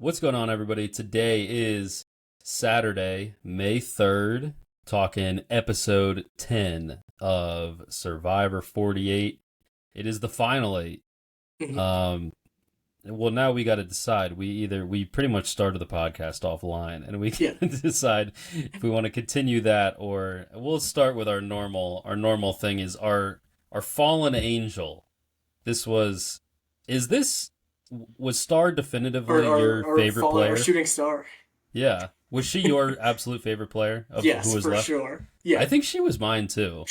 What's going on, everybody? Today is Saturday, May 3rd, talking episode 10 of Survivor 48. It is the final 8. Well, now we got to decide. We pretty much started the podcast offline, and we can decide if we want to continue that, or we'll start with our normal thing is our fallen angel. Was Star definitively your favorite player? Our shooting star. Yeah. Was she your absolute favorite player of Yes, who was for left? sure. Yeah. I think she was mine too.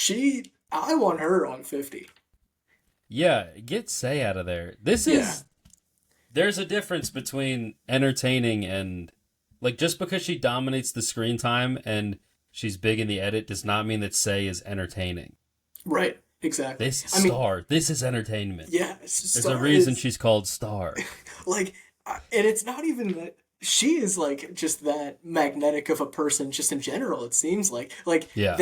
I want her on 50. Yeah, get Say out of there. There's a difference between entertaining and, like, just because she dominates the screen time and she's big in the edit does not mean that Say is entertaining. Right, exactly. This is entertainment. Yeah. There's a reason she's called Star. Like, and it's not even that she is, like, just that magnetic of a person just in general, it seems like. Like, yeah.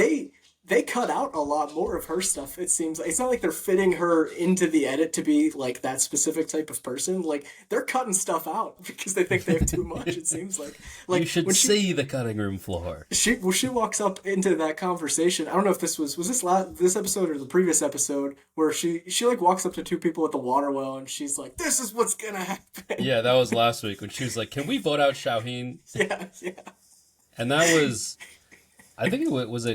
They cut out a lot more of her stuff, it seems like. It's not like they're fitting her into the edit to be, like, that specific type of person. Like, they're cutting stuff out because they think they have too much, it seems like. You should see the cutting room floor. She walks up into that conversation. I don't know if this was this episode or the previous episode, where she like walks up to two people at the water well and she's like, "This is what's gonna happen." Yeah, that was last week when she was like, "Can we vote out Shaheen?" Yeah. And that was... I think it was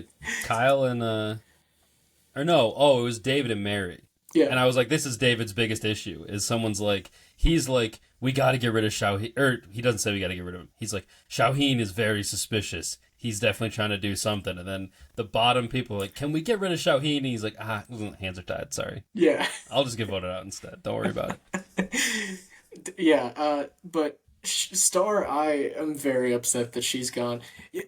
Kyle and it was David and Mary. Yeah. And I was like, this is David's biggest issue, is someone's like, he's like, we got to get rid of Shaheen, or he doesn't say we got to get rid of him. He's like, Shaheen is very suspicious. He's definitely trying to do something. And then the bottom people are like, can we get rid of Shaheen? And he's like, hands are tied, sorry. Yeah. I'll just get voted out instead. Don't worry about it. Yeah, but... Star, I am very upset that she's gone.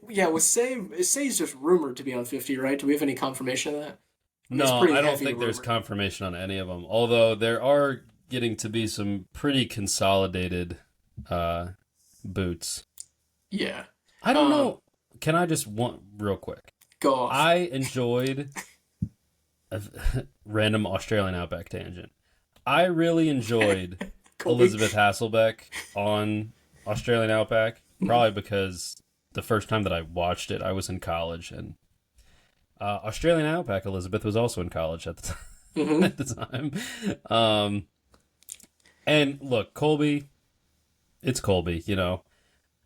Yeah, with Say's just rumored to be on 50, right? Do we have any confirmation of that? No, I don't think there's confirmation on any of them. Although there are getting to be some pretty consolidated boots. Yeah. I don't know. Can I just real quick? Go off. I enjoyed a random Australian Outback tangent. I really enjoyed Elizabeth Hasselbeck on Australian Outback, probably because the first time that I watched it, I was in college, and Australian Outback Elizabeth was also in college at the time. Mm-hmm. At the time, and look, Colby, it's Colby. You know,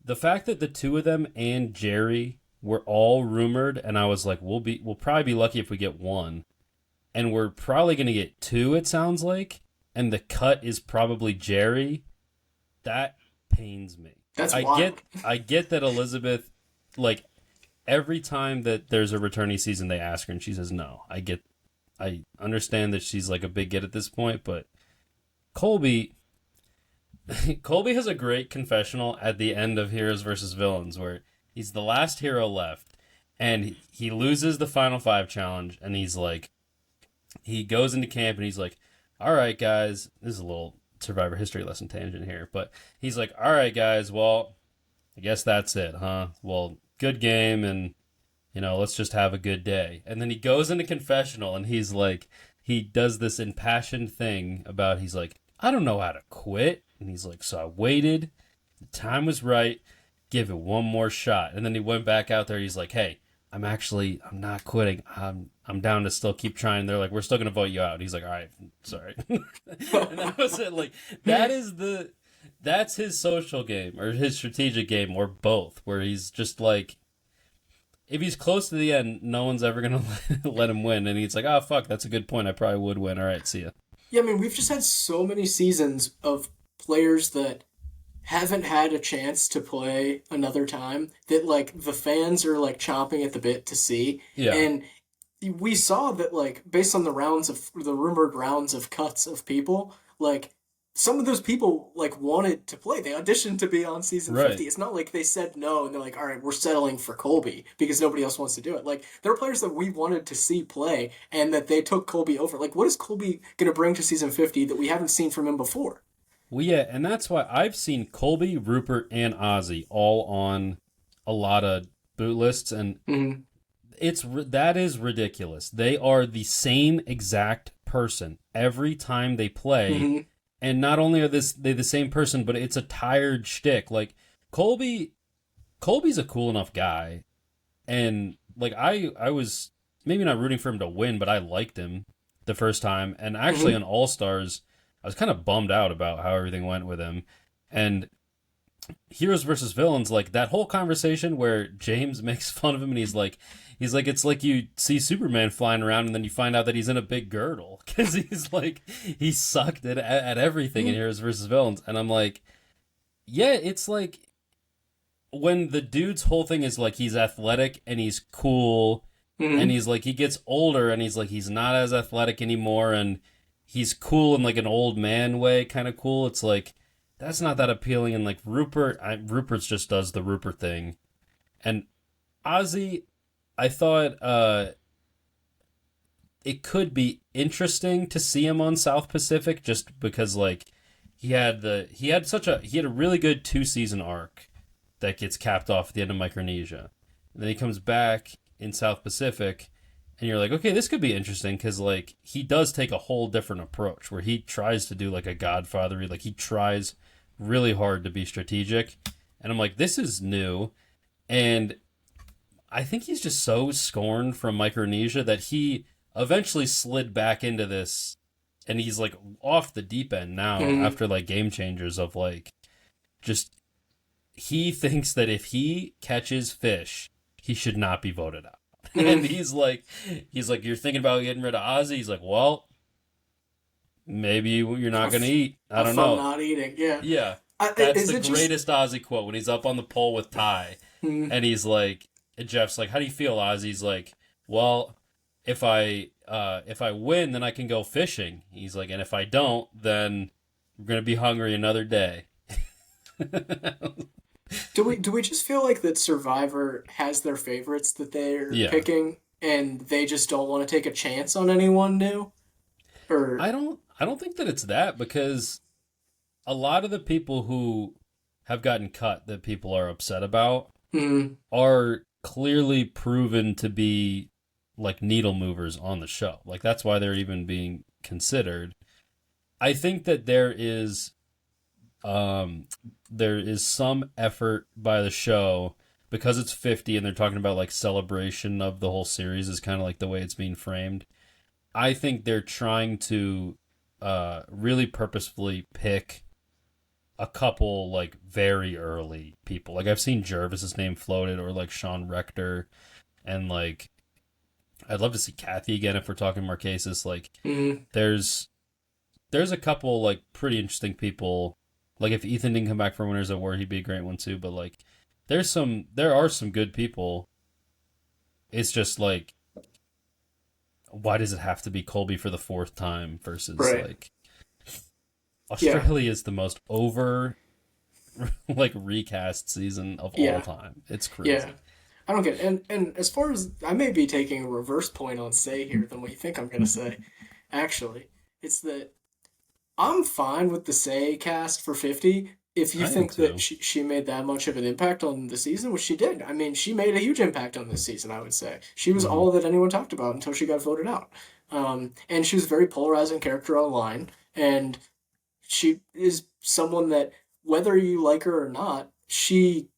the fact that the two of them and Jerry were all rumored, and I was like, we'll probably be lucky if we get one, and we're probably gonna get two. It sounds like. And the cut is probably Jerry. That pains me. I get that Elizabeth, like, every time that there's a returnee season, they ask her and she says no. I understand that she's like a big get at this point, but Colby has a great confessional at the end of Heroes versus Villains where he's the last hero left and he loses the Final 5 challenge and he's like, he goes into camp and he's like, all right, guys, this is a little Survivor history lesson tangent here, but he's like, all right, guys, well, I guess that's it, huh? Well, good game, and, you know, let's just have a good day. And then he goes into confessional, and he's like, he does this impassioned thing about, he's like, I don't know how to quit. And he's like, so I waited, the time was right, give it one more shot. And then he went back out there, he's like, hey, I'm not quitting. I'm down to still keep trying. They're like, we're still going to vote you out. He's like, all right, sorry. And that was it. Like, that's his social game or his strategic game or both, where he's just like, if he's close to the end, no one's ever going to let him win. And he's like, oh, fuck, that's a good point. I probably would win. All right, see ya. Yeah, I mean, we've just had so many seasons of players that haven't had a chance to play another time that, like, the fans are, like, chomping at the bit to see. Yeah. And we saw that, like, based on the rumored rounds of cuts of people, like, some of those people, like, wanted to play. They auditioned to be on season 50. It's not like they said no and they're like, all right, we're settling for Colby because nobody else wants to do it. Like, there are players that we wanted to see play and that they took Colby over. Like, what is Colby going to bring to season 50 that we haven't seen from him before? Well, yeah, and that's why I've seen Colby, Rupert, and Ozzy all on a lot of boot lists, and that is ridiculous. They are the same exact person every time they play, And not only are they the same person, but it's a tired shtick. Like Colby, Colby's a cool enough guy, and like I was maybe not rooting for him to win, but I liked him the first time. And actually Mm-hmm. on All Stars, I was kind of bummed out about how everything went with him. And heroes versus villains, like that whole conversation where James makes fun of him and he's like it's like you see Superman flying around and then you find out that he's in a big girdle because he's like he sucked at everything in heroes versus villains, and I'm like, yeah, it's like when the dude's whole thing is like he's athletic and he's cool, and Mm-hmm. he's like he gets older and he's like he's not as athletic anymore, and he's cool in like an old man way, kind of cool. It's like that's not that appealing. And like Rupert's just does the Rupert thing, and Ozzy, I thought it could be interesting to see him on South Pacific just because like he had a really good 2 season arc that gets capped off at the end of Micronesia. And then he comes back in South Pacific, and you're like, okay, this could be interesting because like he does take a whole different approach where he tries to do like a Godfather, like he tries really hard to be strategic, and I'm like, this is new, and I think he's just so scorned from Micronesia that he eventually slid back into this, and he's like off the deep end now Mm-hmm. after like game changers of like just he thinks that if he catches fish, he should not be voted out. And Mm-hmm. he's like, you're thinking about getting rid of Ozzy? He's like, well, maybe you're not gonna Have, eat. I have don't fun know. not eating. Yeah. Yeah, that's Is the it just? greatest Ozzy quote when he's up on the pole with Ty, Mm, and he's like, and Jeff's like, how do you feel, Ozzy? He's like, well, if I win, then I can go fishing. He's like, and if I don't, then we're gonna be hungry another day. do we just feel like that Survivor has their favorites that they're Yeah. picking, and they just don't want to take a chance on anyone new? Or I don't think that it's that because a lot of the people who have gotten cut that people are upset about mm, are clearly proven to be like needle movers on the show. Like that's why they're even being considered. I think that um there is some effort by the show because it's 50 and they're talking about like celebration of the whole series is kind of like the way it's being framed. I think they're trying to really purposefully pick a couple like very early people. Like I've seen Jervis's name floated or like Sean Rector, and like I'd love to see Kathy again if we're talking Marquesas. Like mm, there's there's a couple like pretty interesting people. Like if Ethan didn't come back for Winners at War, he'd be a great one too. But like there are some good people. It's just like why does it have to be Colby for the fourth time versus right. like Yeah. Australia is the most over like recast season of all Yeah. time. It's Yeah. crazy. I don't get it. And as far as I may be taking a reverse point on say here than what you think I'm gonna say. Actually, it's that I'm fine with the Say cast for 50 if you I am think that too. she made that much of an impact on the season, which she did. I mean, she made a huge impact on this season, I would say. She was Hmm. all that anyone talked about until she got voted out. And she was a very polarizing character online, and she is someone that, whether you like her or not, she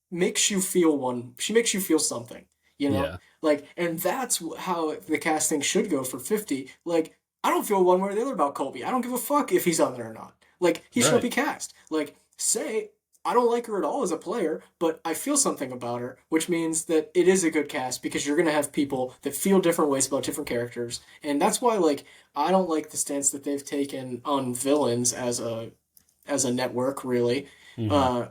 makes you feel something, you know? Yeah. Like, and that's how the casting should go for 50. Like, I don't feel one way or the other about Colby. I don't give a fuck if he's on there or not. Like, he should not Right. be cast. Like, say I don't like her at all as a player, but I feel something about her, which means that it is a good cast because you're gonna have people that feel different ways about different characters, and that's why like I don't like the stance that they've taken on villains as a network really, Hmm. uh,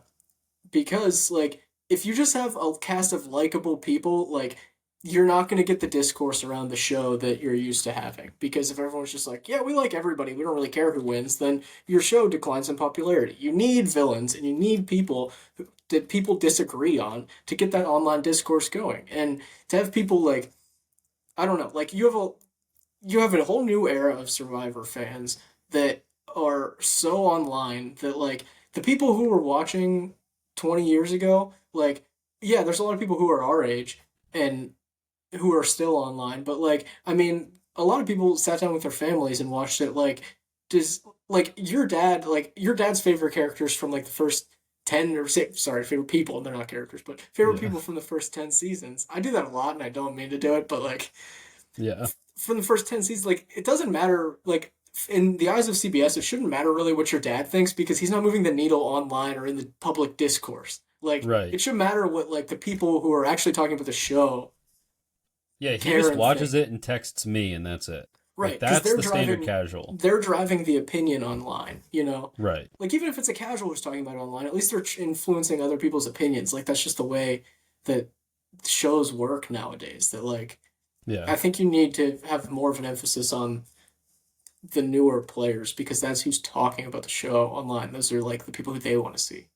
because like if you just have a cast of likable people, like you're not going to get the discourse around the show that you're used to having. Because if everyone's just like, yeah, we like everybody, we don't really care who wins, then your show declines in popularity. You need villains and you need people that people disagree on to get that online discourse going. And to have people like, I don't know, like you have a whole new era of Survivor fans that are so online that like the people who were watching 20 years ago, like yeah, there's a lot of people who are our age and who are still online, but like I mean, a lot of people sat down with their families and watched it like does like your dad's favorite characters from like the first 10 or say, sorry, favorite people, they're not characters, but favorite Yeah. people from the first 10 seasons. I do that a lot and I don't mean to do it, but like Yeah. from the first 10 seasons, like it doesn't matter, like in the eyes of CBS, it shouldn't matter really what your dad thinks because he's not moving the needle online or in the public discourse. Like Right. it should matter what like the people who are actually talking about the show Yeah, he care just and watches think. it and texts me and that's it. Like Right, because that's the standard casual. they're driving the opinion online, you know? Right. Like even if it's a casual who's talking about it online, at least they're influencing other people's opinions. Like that's just the way that shows work nowadays. That like Yeah. I think you need to have more of an emphasis on the newer players because that's who's talking about the show online. Those are like the people who they want to see.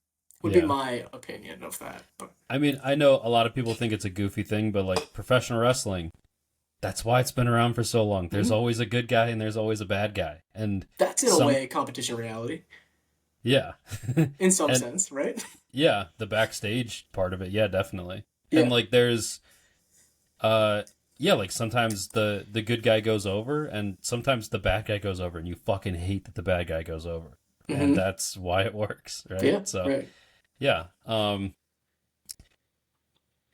Would be Yeah. my opinion of that. But I mean, I know a lot of people think it's a goofy thing, but like professional wrestling, that's why it's been around for so long. There's mhm. always a good guy and there's always a bad guy. And That's in a some way competition reality yeah. in some And sense, right? yeah, the backstage part of it, yeah, definitely. And Yeah. like there's uh yeah, like sometimes the good guy goes over and sometimes the bad guy goes over and you fucking hate that the bad guy goes over. And Hmm. that's why it works, Yeah. right? So, Right. yeah.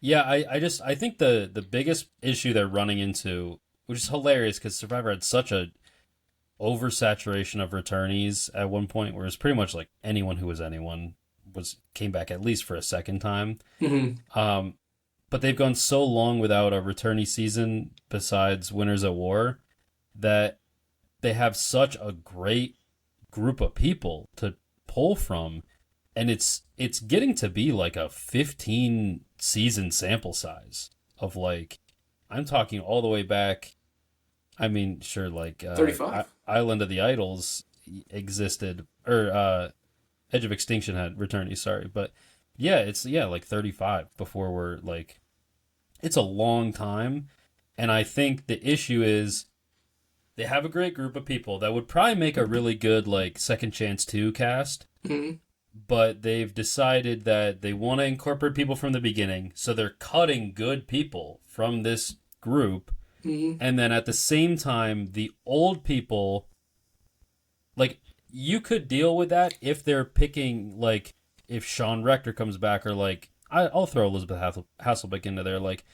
Yeah, I think the biggest issue they're running into, which is hilarious because Survivor had such a oversaturation of returnees at one point where it's pretty much like anyone who was anyone was came back at least for a second time. Hmm. Um, but they've gone so long without a returnee season besides Winners at War that they have such a great group of people to pull from, and it's getting to be like a 15 season sample size of like I'm talking all the way back. I mean, sure, like 35. Island of the Idols existed, or Edge of Extinction had returnees. Sorry, but yeah, it's yeah like 35 before we're like it's a long time, and I think the issue is they have a great group of people that would probably make a really good like Second Chance 2 cast, Hmm. but they've decided that they want to incorporate people from the beginning, so they're cutting good people from this group, Hmm. and then at the same time, the old people, like, you could deal with that if they're picking, like, if Sean Rector comes back, or like, I'll throw Elizabeth Hasselbeck into there, like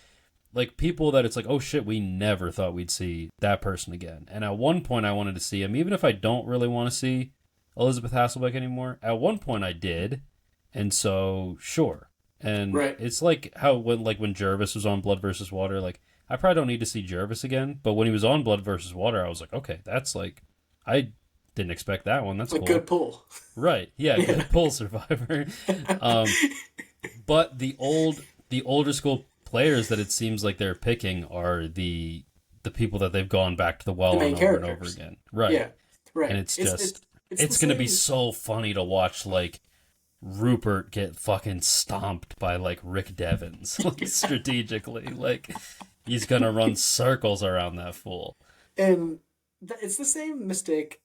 people that it's like, oh shit, we never thought we'd see that person again. And at one point, I wanted to see him, even if I don't really want to see Elizabeth Hasselbeck anymore. At one point, I did, and so sure. And Right. it's like how when Jervis was on Blood versus Water, like I probably don't need to see Jervis again, but when he was on Blood versus Water, I was like, okay, that's like I didn't expect that one. That's Like good cool. pull. Right? Yeah, Yeah. good pull, Survivor. Um, but the older school players that it seems like they're picking are the people that they've gone back to the The well on main over and over characters. again. Right. Yeah. And Right. it's It's just it's the it's gonna be same. so funny to watch like Rupert get fucking stomped by like Rick Devens, like strategically. Like he's gonna run circles around that fool. And it's the same mistake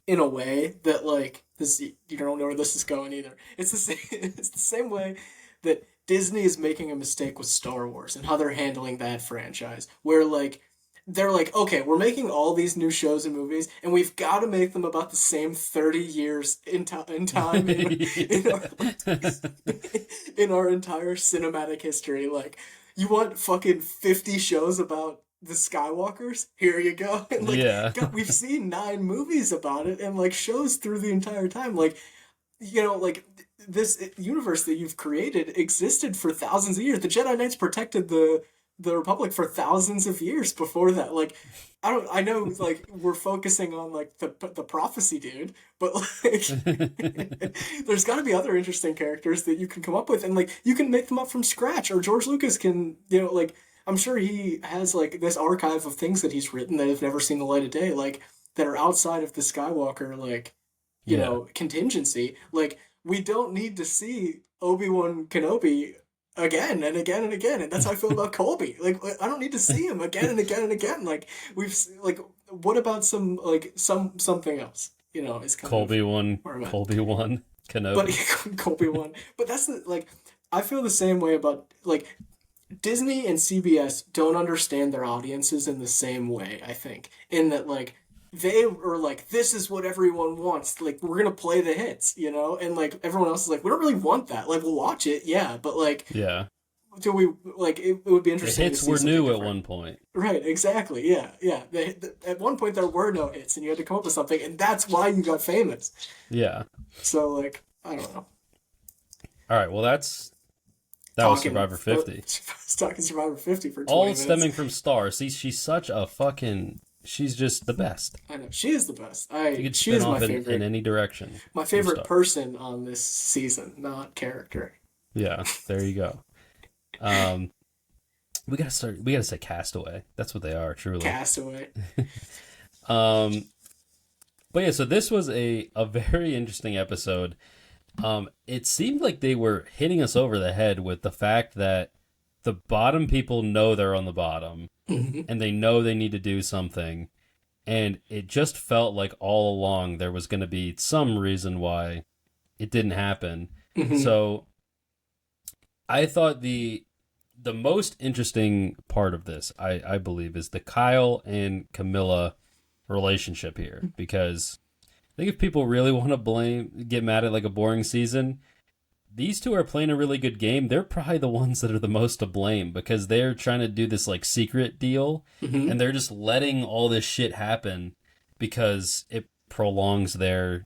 in a way that like this you don't know where this is going either. It's the same it's the same way that Disney is making a mistake with Star Wars and how they're handling that franchise where like they're like, okay, we're making all these new shows and movies, and we've got to make them about the same 30 years in time in our in our entire cinematic history. Like, you want fucking 50 shows about the Skywalkers? Here you go. And like, Yeah. God, we've seen 9 movies about it, and like shows through the entire time. Like, like this universe that you've created existed for thousands of years. The Jedi Knights protected the Republic for thousands of years before that. Like, I know like we're focusing on like the prophecy dude, but like there's got to be other interesting characters that you can come up with, and like you can make them up from scratch, or George Lucas can, like I'm sure he has like this archive of things that he's written that have never seen the light of day, like that are outside of the Skywalker like Yeah. contingency. Like, we don't need to see Obi-Wan Kenobi again and again and again. And that's how I feel about Colby. Like, I don't need to see him again and again and again. Like, like, what about something else? Is kind of Colby won. where I'm at. Colby won. But Kenobi. Colby won. But that's like, I feel the same way about like Disney and CBS don't understand their audiences in the same way, I think. In that, like, they were like, this is what everyone wants. Like, we're gonna play the hits, you know? And like everyone else is like, we don't really want that. Like, we'll watch it, yeah, but like, Yeah. do we like? It would be The interesting to hits see were something new at different. one point. Right, exactly. Yeah, yeah. At one point, there were no hits, and you had to come up with something, and that's why you got famous. Yeah. So, like, I don't know. All right. Well, that was Talking, Survivor 50. talking Survivor 50 for All 20 minutes. stemming from Star. See, she's such a fucking. She's just the best. I know she is the best. She could She spin is my off in favorite. any direction My from favorite Star. person on this season, not character. Yeah. There you go. Um, we gotta start. We gotta say Castaway. That's what they are, truly. Castaway. Um, but yeah. So this was a very interesting episode. It seemed like they were hitting us over the head with the fact that the bottom people know they're on the bottom Hmm. and they know they need to do something. And it just felt like all along there was going to be some reason why it didn't happen. Hmm. So I thought the most interesting part of this, I believe, is the Kyle and Camilla relationship here. Because I think if people really want to get mad at like a boring season, these two are playing a really good game. They're probably the ones that are the most to blame because they're trying to do this like secret deal Hmm. and they're just letting all this shit happen because it prolongs their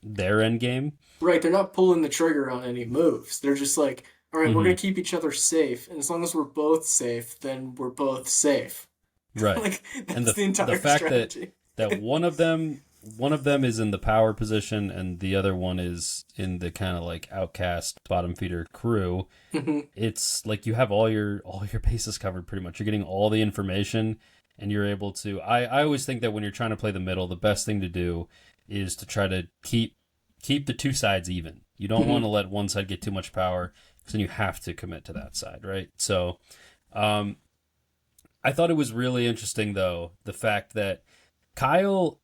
end game. Right, they're not pulling the trigger on any moves. They're just like, all right, we're Hmm. gonna keep each other safe, and as long as we're both safe, then we're both safe. Right. Like And that's the the entire fact strategy. that one of them is in the power position and the other one is in the kind of like outcast bottom feeder crew. Hmm. It's like you have all your bases covered pretty much. You're getting all the information and you're able to I always think that when you're trying to play the middle, the best thing to do is to try to keep the two sides even. You don't want to Hmm. let one side get too much power because then you have to commit to that side, right? So um I thought it was really interesting though, the fact that Kyle,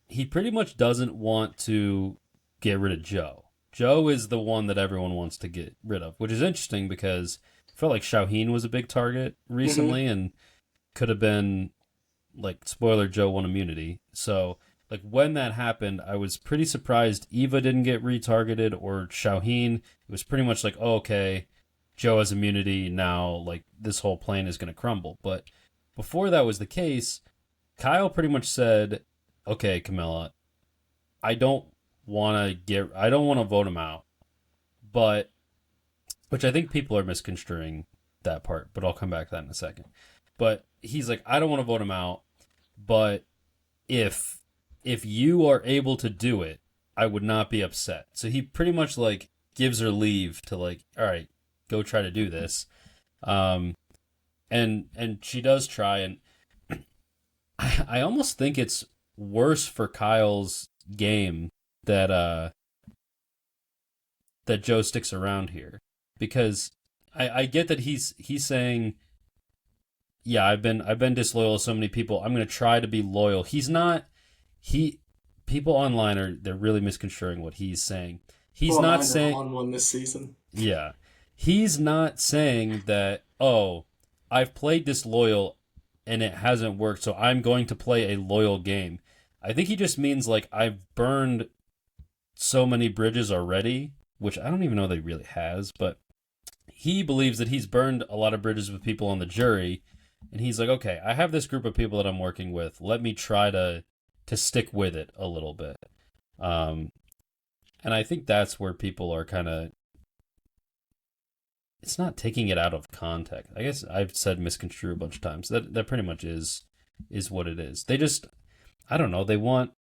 he pretty much doesn't want to get rid of Joe. Joe is the one that everyone wants to get rid of, which is interesting because I felt like Shauheen was a big target Hmm. recently and could have been like spoiler Joe won immunity. So like when that happened, I was pretty surprised Eva didn't get retargeted or Shauheen. It was pretty much like, oh, okay, Joe has immunity now. Like this whole plan is going to crumble. But before that was the case, Kyle pretty much said, okay, Camilla, I don't want to vote him out, but which I think people are misconstruing that part, but I'll come back to that in a second. But he's like, I don't want to vote him out, but if if you are able to do it, I would not be upset. So he pretty much like gives her leave to like, all right, go try to do this. Um, and she does try, and I almost think it's worse for Kyle's game that that Joe sticks around here because I get that he's saying, yeah, I've been disloyal to so many people. I'm gonna try to be loyal. He's not he people online they're really misconstruing what he's saying. People He's not online are saying on one this season. yeah. He's not saying that, oh, I've played disloyal and it hasn't worked, so I'm going to play a loyal game. I think he just means like I've burned so many bridges already, which I don't even know that he really has, but he believes that he's burned a lot of bridges with people on the jury, and he's like, okay, I have this group of people that I'm working with. Let me try to stick with it a little bit. Um, and I think that's where people are kind of it's not taking it out of context. I guess I've said misconstrue a bunch of times. That pretty much is what it is. They just I don't know, they want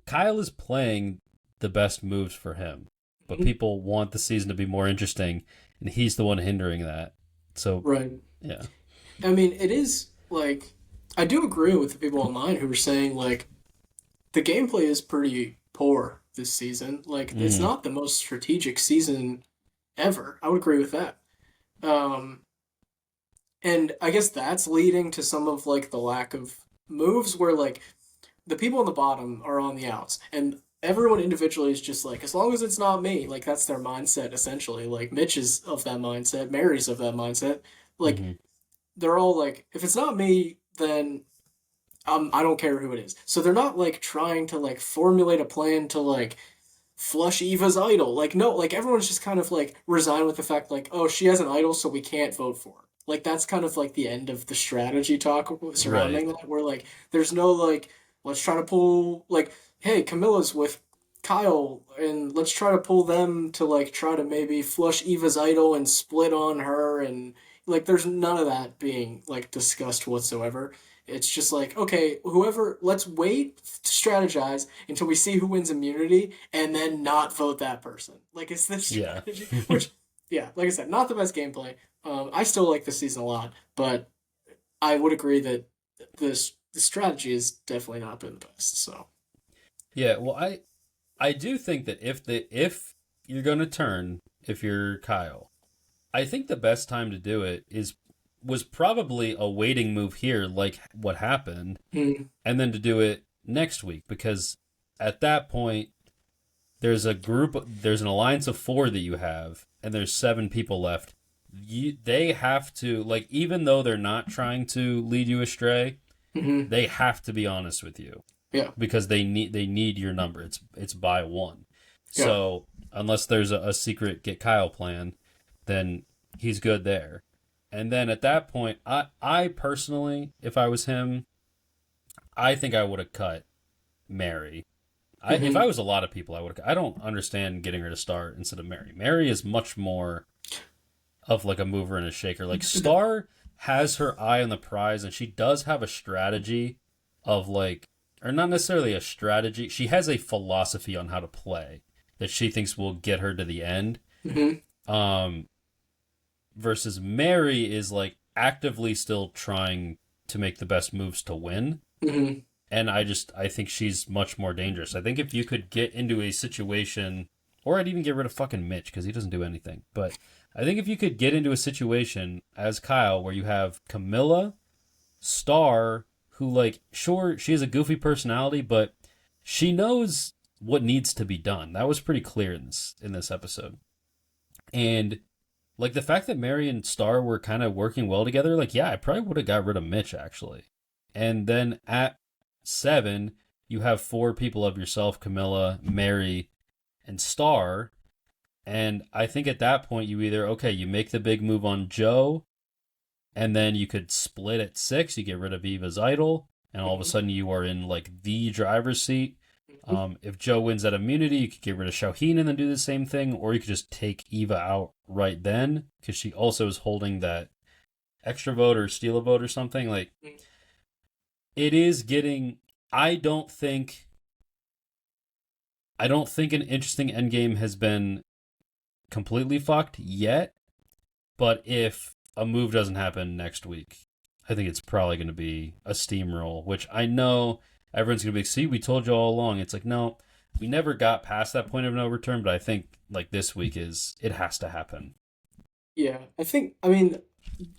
Kyle is playing the best moves for him, but Mhm. people want the season to be more interesting, and he's the one hindering that. So, Right. yeah. I mean, it is like I do agree with the people online who are saying like the gameplay is pretty poor this season. Like it's Mm, not the most strategic season ever. I would agree with that. Um, and I guess that's leading to some of like the lack of moves where like the people on the bottom are on the outs and everyone individually is just like as long as it's not me, like that's their mindset essentially. Like Mitch is of that mindset, Mary's of that mindset. Like mm-hmm. they're all like if it's not me, then I don't care who it is. So they're not like trying to like formulate a plan to like flush Eva's idol. Like no, like everyone's just kind of like resigned with the fact like, oh, she has an idol, so we can't vote for her. Like that's kind of like the end of the strategy talk Right. surrounding that, where like there's no like let's try to pull like, hey, Camilla's with Kyle, and let's try to pull them to like try to maybe flush Eva's idol and split on her, and like there's none of that being like discussed whatsoever. It's just like, okay, whoever, let's wait to strategize until we see who wins immunity and then not vote that person. Like, it's this Yeah. strategy, which, yeah, like I said, not the best gameplay. I still like this season a lot, but I would agree that the strategy has definitely not been the best. So, Yeah, well I do think that if you're going to turn, if you're Kyle, I think the best time to do it is was probably a waiting move here like what happened, mm, and then to do it next week, because at that point there's an alliance of 4 that you have, and there's 7 people left. They have to, like, even though they're not trying to lead you astray, mm-hmm, they have to be honest with you, yeah, because they need your number. It's by 1. yeah, So unless there's a secret get Kyle plan, then he's good there. And then at that point, I personally, if I was him, I think I would have cut Mary. If mm-hmm, I was a lot of people, I would. I don't understand getting her to Star instead of Mary. Mary is much more of like a mover and a shaker. Like, Star has her eye on the prize, and she does have a strategy of like, or not necessarily a strategy. She has a philosophy on how to play that she thinks will get her to the end. mm-hmm, Um, versus Mary is like actively still trying to make the best moves to win. mm-hmm, And I think she's much more dangerous. I think if you could get into a situation, or I'd even get rid of fucking Mitch because he doesn't do anything. But I think if you could get into a situation as Kyle where you have Camilla, Star, who, like, sure, she has a goofy personality, but she knows what needs to be done. That was pretty clear in this episode. And like, the fact that Mary and Star were kind of working well together, like, yeah, I probably would have got rid of Mitch actually. And then at 7, you have 4 people of yourself, Camilla, Mary, and Star. And I think at that point you either, okay, you make the big move on Joe, and then you could split at 6, you get rid of Eva's idol, and all of a mm-hmm, sudden you are in like the driver's seat. mm-hmm. If Joe wins that immunity, you could get rid of Shaheen and then do the same thing, or you could just take Eva out right then, because she also is holding that extra vote or steal a vote or something. Like, it is getting. I don't think. I don't think an interesting endgame has been completely fucked yet. But if a move doesn't happen next week, I think it's probably going to be a steamroll. Which I know everyone's going to be. See, we told you all along. It's like, no, we never got past that point of no return. But I think like this week is it has to happen. Yeah, I think, I mean,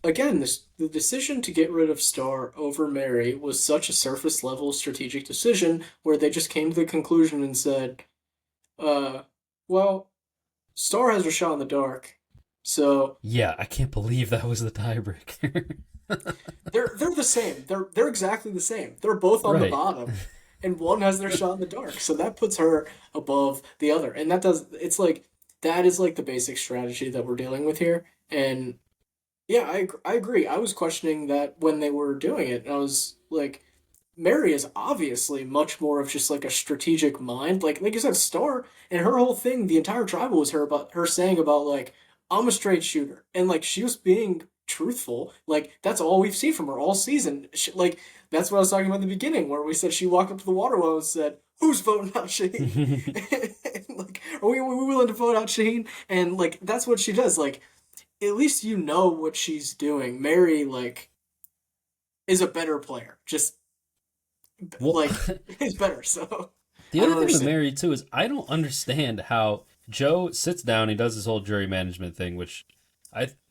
again, the decision to get rid of Star over Mary was such a surface level strategic decision where they just came to the conclusion and said, uh, well, Star has her shot in the dark, so Yeah, I can't believe that was the tiebreaker. they're the same. They're exactly the same. They're both on the Right. bottom, and one has their shot in the dark, so that puts her above the other, and that does it's like that is like the basic strategy that we're dealing with here, and yeah, I agree. I was questioning that when they were doing it. I was like, Mary is obviously much more of just like a strategic mind. Like you said, Star and her whole thing, the entire tribal was her saying about like I'm a straight shooter, and like she was being truthful. Like that's all we've seen from her all season. Like that's what I was talking about in the beginning, where we said she walked up to the water well and said, "Who's voting out Shaheen?" And, like, are we willing to vote out Shaheen? And like that's what she does. Like at least you know what she's doing. Mary like is a better player. Just Well, like is better. So the I other don't thing with understand. Mary too is I don't understand how Joe sits down. He does this whole jury management thing, which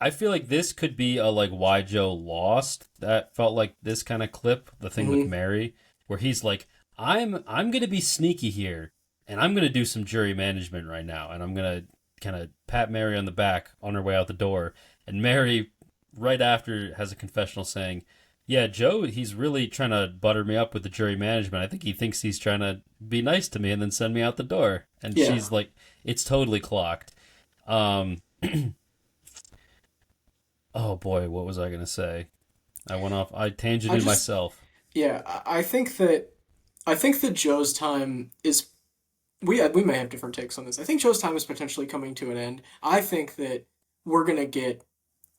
I feel like this could be a like why Joe lost. That felt like this kind of clip, the thing with Mm-hmm. Mary, where he's like, I'm gonna be sneaky here, and I'm gonna do some jury management right now, and I'm gonna kind of pat Mary on the back on her way out the door, and Mary right after has a confessional saying, Yeah, Joe, he's really trying to butter me up with the jury management. I think he thinks he's trying to be nice to me and then send me out the door. And Yeah, she's like, it's totally clocked. Um, oh boy, what was I going to say? I went off, I I tangented just myself. yeah, I think that Joe's time is we may have different takes on this. I think Joe's time is potentially coming to an end. I think that we're gonna get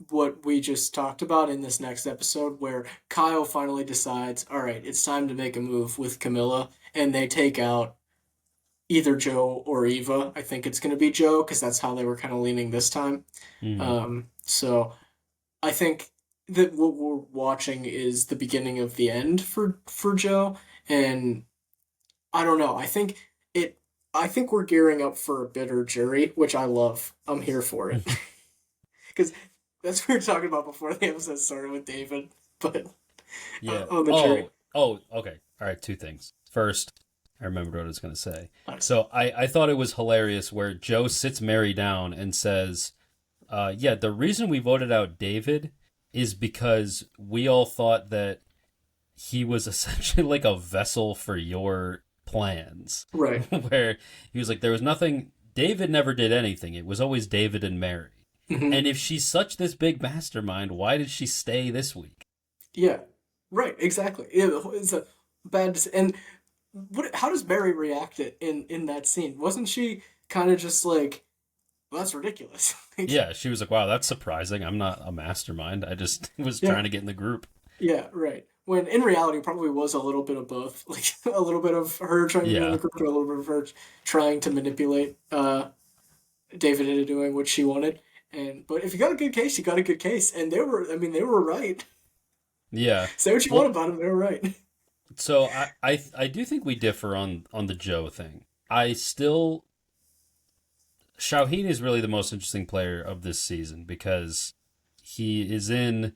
what we just talked about in this next episode, where Kyle finally decides, all right, it's time to make a move with Camilla, and they take out either Joe or Eva. I think it's gonna be Joe because that's how they were kind of leaning this time. Hmm. So I think that what we're watching is the beginning of the end for Joe, and I don't know. It. I think we're gearing up for a bitter jury, which I love. I'm here for it because that's what we were talking about before the episode started with David. But Yeah. on the jury, Okay. All right, two things. First, I remembered what I was going to say. nice. So I thought it was hilarious where Joe sits Mary down and says, yeah, the reason we voted out David is because we all thought that he was essentially like a vessel for your plans. Right. Where he was like, there was nothing, David never did anything. It was always David and Mary. Hmm. And if she's such this big mastermind, why did she stay this week? Yeah. Right. Exactly. It's a bad. And what? How does Barry react it in that scene? Wasn't she kind of just like, well, that's ridiculous? Like, Yeah, she was like, wow, that's surprising. I'm not a mastermind. I just was yeah. trying to get in the group. Yeah, right. When in reality, it probably was a little bit of both. Like a little bit of her trying to get in the Yeah. group, and a little bit of her trying to manipulate David into doing what she wanted. And but if you got a good case, you got a good case. And they were, I mean, they were right. Yeah. Say what you want Well, about them, they were right. so I do think we differ on the Joe thing. I still Shauheen is really the most interesting player of this season because he is in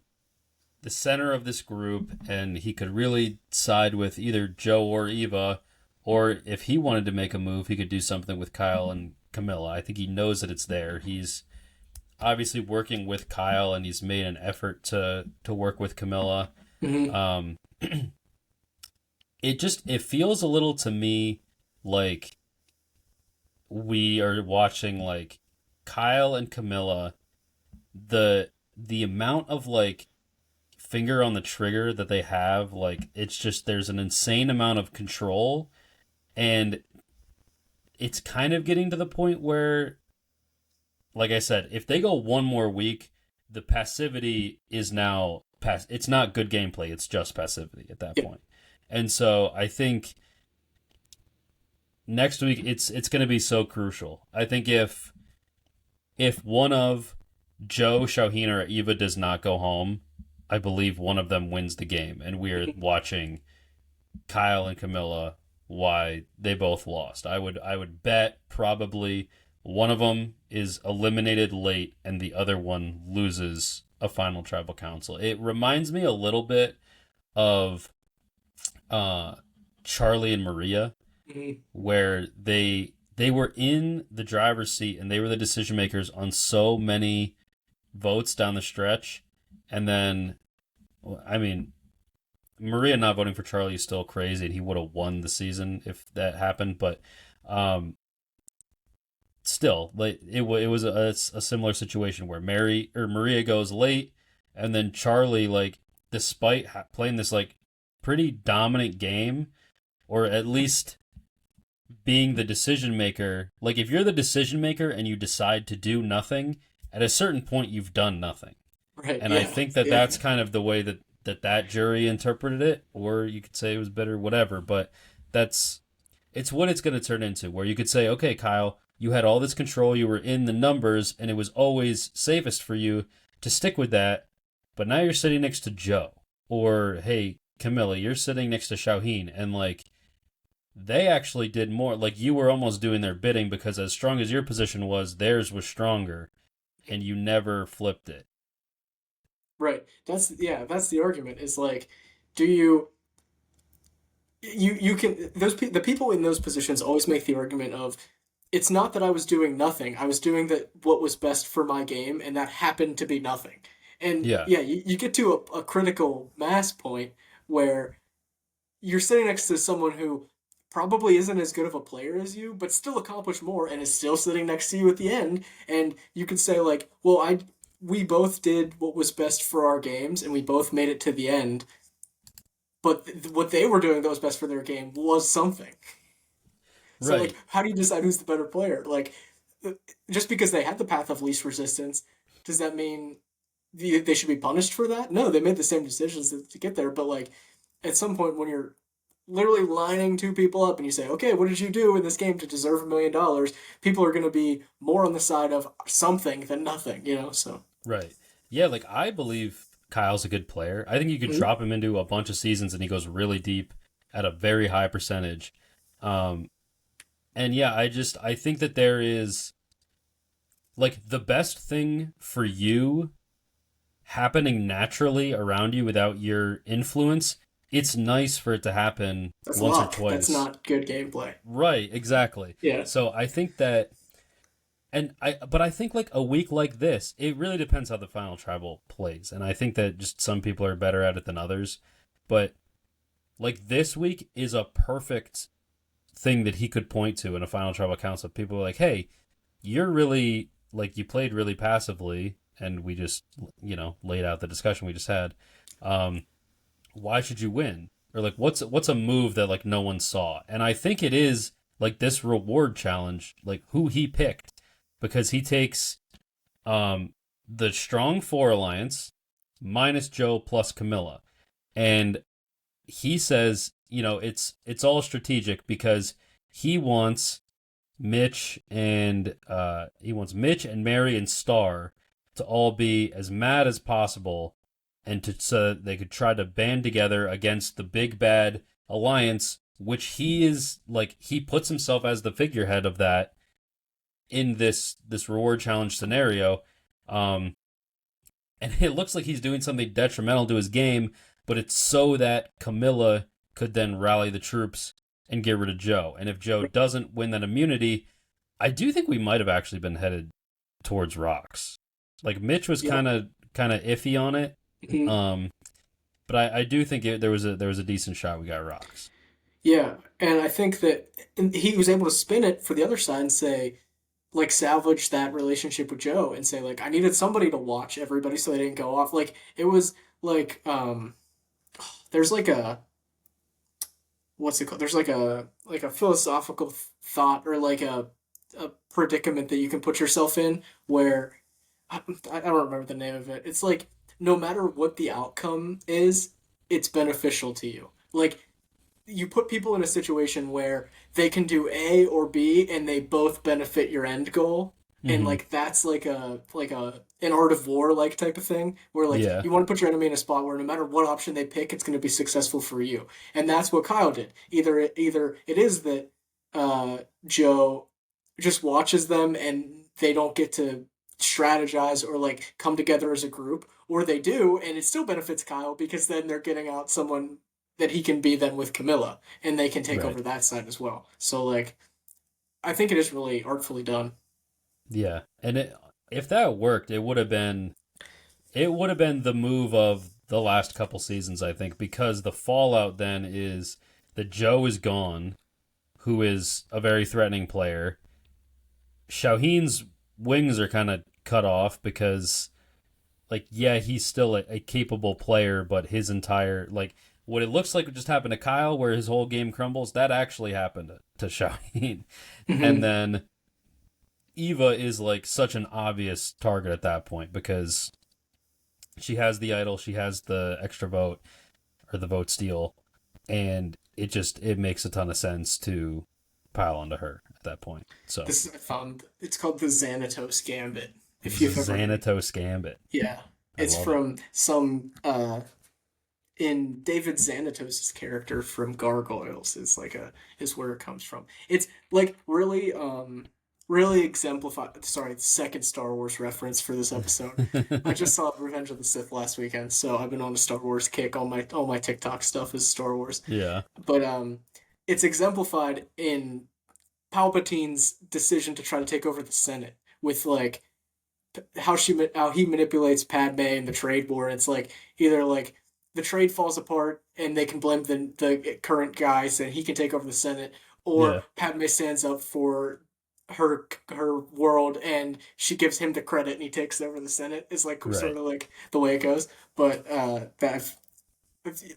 the center of this group and he could really side with either Joe or Eva, or if he wanted to make a move, he could do something with Kyle and Camilla. I think he knows that it's there. He's obviously working with Kyle and he's made an effort to work with Camilla. Hmm. Um, it feels a little to me like we are watching like Kyle and Camilla, the amount of like finger on the trigger that they have, like it's just there's an insane amount of control, and it's kind of getting to the point where, like I said, if they go one more week, the passivity is now it's not good gameplay, it's just passivity at that Yeah. point. And so I think next week it's going to be so crucial. I think if one of Joe, Shauheen, or Eva does not go home, I believe one of them wins the game, and we're watching Kyle and Camilla why they both lost. I would bet probably one of them is eliminated late and the other one loses a final tribal council. It reminds me a little bit of uh Charlie and Maria, Hmm. where they were in the driver's seat and they were the decision makers on so many votes down the stretch, and then I mean Maria not voting for Charlie is still crazy, and he would have won the season if that happened. But um, still, like it was a similar situation where Mary or Maria goes late, and then Charlie, like despite playing this like pretty dominant game, or at least being the decision maker, like if you're the decision maker and you decide to do nothing, at a certain point you've done nothing. Right. And I Yeah. think that Yeah. that's kind of the way that jury interpreted it, or you could say it was better, whatever. But that's it's what it's going to turn into, where you could say, okay, Kyle, you had all this control, you were in the numbers, and it was always safest for you to stick with that. But now you're sitting next to Joe, or hey, Camilla, you're sitting next to Shauheen, and like they actually did more. Like you were almost doing their bidding because as strong as your position was, theirs was stronger, and you never flipped it. Right. That's yeah. That's the argument. Is like, do you you can the people in those positions always make the argument of it's not that I was doing nothing. I was doing that what was best for my game, and that happened to be nothing. And Yeah. yeah, you get to a critical mass point where you're sitting next to someone who probably isn't as good of a player as you, but still accomplished more and is still sitting next to you at the end. And you could say like, well, we both did what was best for our games and we both made it to the end. But what they were doing that was best for their game was something. So like, Right. how do you decide who's the better player? Like, just because they had the path of least resistance, does that mean they should be punished for that? No, they made the same decisions to get there. But like, at some point when you're literally lining two people up and you say, okay, what did you do in this game to deserve $1 million? People are going to be more on the side of something than nothing, you know? So, Right. Yeah, like I believe Kyle's a good player. I think you could mhm. drop him into a bunch of seasons and he goes really deep at a very high percentage. Um, and yeah, I think that there is like the best thing for you happening naturally around you without your influence. It's nice for it to happen That's once or luck. That's twice. not good gameplay. Right, exactly. Yeah. So I think that but I think like a week like this, it really depends how the final tribal plays. And I think that just some people are better at it than others. But like this week is a perfect thing that he could point to in a final tribal council. People are like, hey, you're really like you played really passively and we just laid out the discussion we just had. Um, why should you win? Or like what's a move that like no one saw? And I think it is like this reward challenge, like who he picked, because he takes the strong four alliance minus Joe plus Camilla. And he says, it's all strategic because he wants Mitch and Mary and Star to all be as mad as possible and so they could try to band together against the big bad alliance, which he puts himself as the figurehead of that in this reward challenge scenario. Um, and it looks like he's doing something detrimental to his game, but it's so that Camilla could then rally the troops and get rid of Joe. And if Joe doesn't win that immunity, I do think we might have actually been headed towards rocks. Like Mitch was Yep. kind of iffy on it, Mhm. um, but I do think there was a decent shot we got rocks. Yeah. And I think that he was able to spin it for the other side and say, like salvage that relationship with Joe and say like I needed somebody to watch everybody so they didn't go off. Like it was like there's like a what's it called? There's like a philosophical thought or like a predicament that you can put yourself in where I don't remember the name of it. It's like no matter what the outcome is, it's beneficial to you. Like you put people in a situation where they can do A or B and they both benefit your end goal. And Mm-hmm. like that's like a an art of war like type of thing where like Yeah. you want to put your enemy in a spot where no matter what option they pick, it's going to be successful for you. And that's what Kyle did. Either it is that Joe just watches them and they don't get to strategize or like come together as a group, or they do and it still benefits Kyle because then they're getting out someone that he can be then with Camilla, and they can take Right. over that side as well. So like, I think it is really artfully done. Yeah. If that worked, it would have been the move of the last couple seasons, I think, because the fallout then is that Joe is gone, who is a very threatening player. Shaheen's wings are kind of cut off because, like, yeah, he's still a capable player, but his entire, like, what it looks like would just happened to Kyle, where his whole game crumbles, that actually happened to Shaheen. And Mm-hmm. then Eva is, like, such an obvious target at that point because she has the idol, she has the extra vote, or the vote steal, and it makes a ton of sense to pile onto her at that point. So This I found it's called the Xanatos Gambit. If you've ever heard, Xanatos Gambit. yeah, I it's love it. from some in David Xanatos' character from Gargoyles is where it comes from. It's like really exemplified. Sorry, second Star Wars reference for this episode. I just saw Revenge of the Sith last weekend, so I've been on a Star Wars kick. All my TikTok stuff is Star Wars, Yeah. but it's exemplified in Palpatine's decision to try to take over the Senate with like how he manipulates Padme in the trade war. It's like either like the trade falls apart and they can blame the current guys and he can take over the Senate, or Yeah. Padme stands up for her world and she gives him the credit and he takes over the Senate. Is like sort Right. of like the way it goes. But that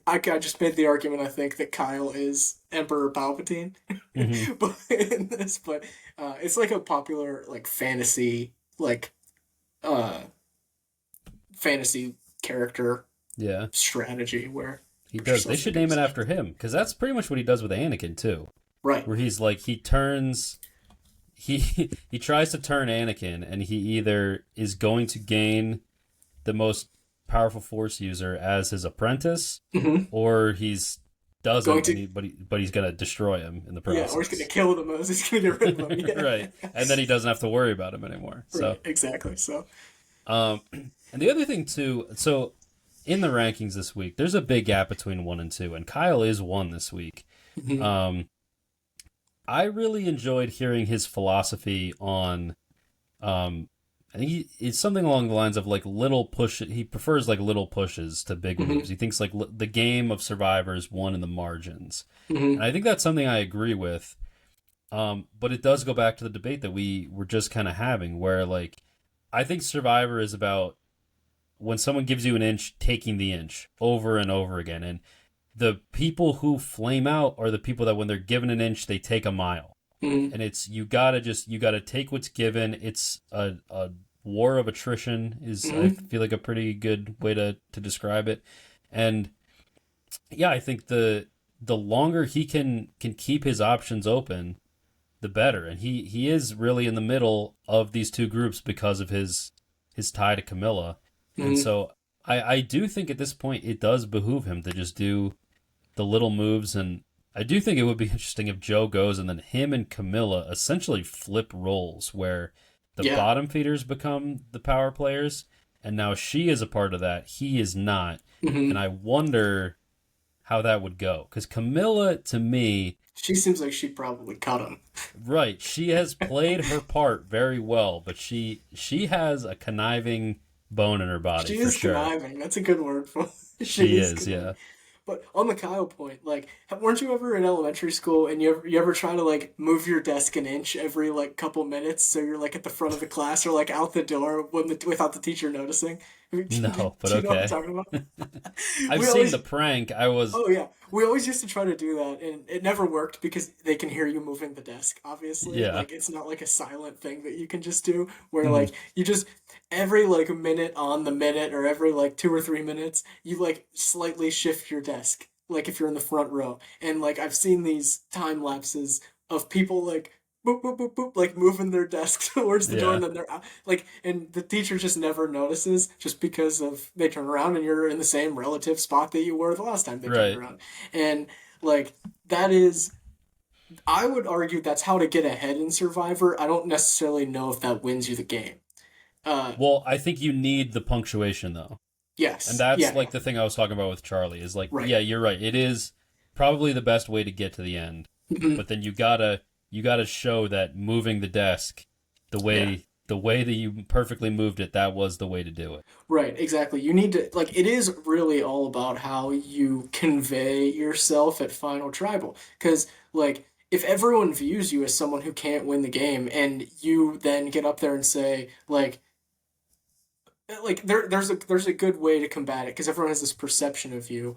I just made the argument. I think that Kyle is Emperor Palpatine, Hmm. but in this, but it's like a popular like uh fantasy character Yeah. strategy where He put does. They yourself in should the name it position. after him because that's pretty much what he does with Anakin too, Right. where he's like he turns he tries to turn Anakin, and he either is going to gain the most powerful Force user as his apprentice, Mm-hmm. or he's Going doesn't, and to but he's gonna destroy him in the yeah, or he's gonna process. kill the most. He's gonna get rid of him. Right, Yeah. and then he doesn't have to worry about him anymore. So, Right. Exactly. So. um, and the other thing too, so in the rankings this week, there's a big gap between 1 and 2, and Kyle is 1 this week. Mm-hmm. Um, I really enjoyed hearing his philosophy on. I think it's something along the lines of like little push. He prefers like little pushes to big Mm-hmm. moves. He thinks like the game of Survivor is won in the margins, Mm-hmm. and I think that's something I agree with. But it does go back to the debate that we were just kind of having, where like I think Survivor is about when someone gives you an inch, taking the inch over and over again, and the people who flame out are the people that when they're given an inch, they take a mile. Mm-hmm. And it's you gotta take what's given. It's a war of attrition is I Mm-hmm. feel like a pretty good way to describe it. And yeah, I think the longer he can keep his options open, the better. And he is really in the middle of these two groups because of his tie to Camilla. And Mm-hmm. so I do think at this point it does behoove him to just do the little moves. And I do think it would be interesting if Joe goes and then him and Camilla essentially flip roles where the Yeah. bottom feeders become the power players, and now she is a part of that. He is not. And Mm-hmm. I wonder how that would go. Because Camilla, to me, She seems like she'd probably cut him. right, she has played her part very well, but she has a conniving bone in her body She for is sure. conniving. That's a good word for it. She She is is, conniving. yeah. But on the Kyle point, like, weren't you ever in elementary school and you ever try to like move your desk an inch every like couple minutes so you're like at the front of the class or like out the door without the teacher noticing? Do No, but you know what I'm okay. talking about? I've We seen the always prank. I was Oh yeah, we always used to try to do that, and it never worked because they can hear you moving the desk. Obviously, yeah. like it's not like a silent thing that you can just do, where Mhm. like you just every like minute on the minute or every like 2 or 3 minutes, you like slightly shift your desk, like if you're in the front row, and like I've seen these time lapses of people like boop boop boop boop like moving their desk towards the door Yeah. and then they're out like and the teacher just never notices just because of they turn around and you're in the same relative spot that you were the last time they turned Right. around and like that is I would argue that's how to get ahead in Survivor. I don't necessarily know if that wins you the game. uh Well, I think you need the punctuation though. And yes, that's yeah, like no, the thing I was talking about with Charlie is like, right. yeah, you're right. It is probably the best way to get to the end. Mhm. But then you gotta show that moving the desk Yeah, the way that you perfectly moved it, that was the way to do it. right, exactly. You need to like it is really all about how you convey yourself at Final Tribal. Because like if everyone views you as someone who can't win the game and you then get up there and say like there's a good way to combat it because everyone has this perception of you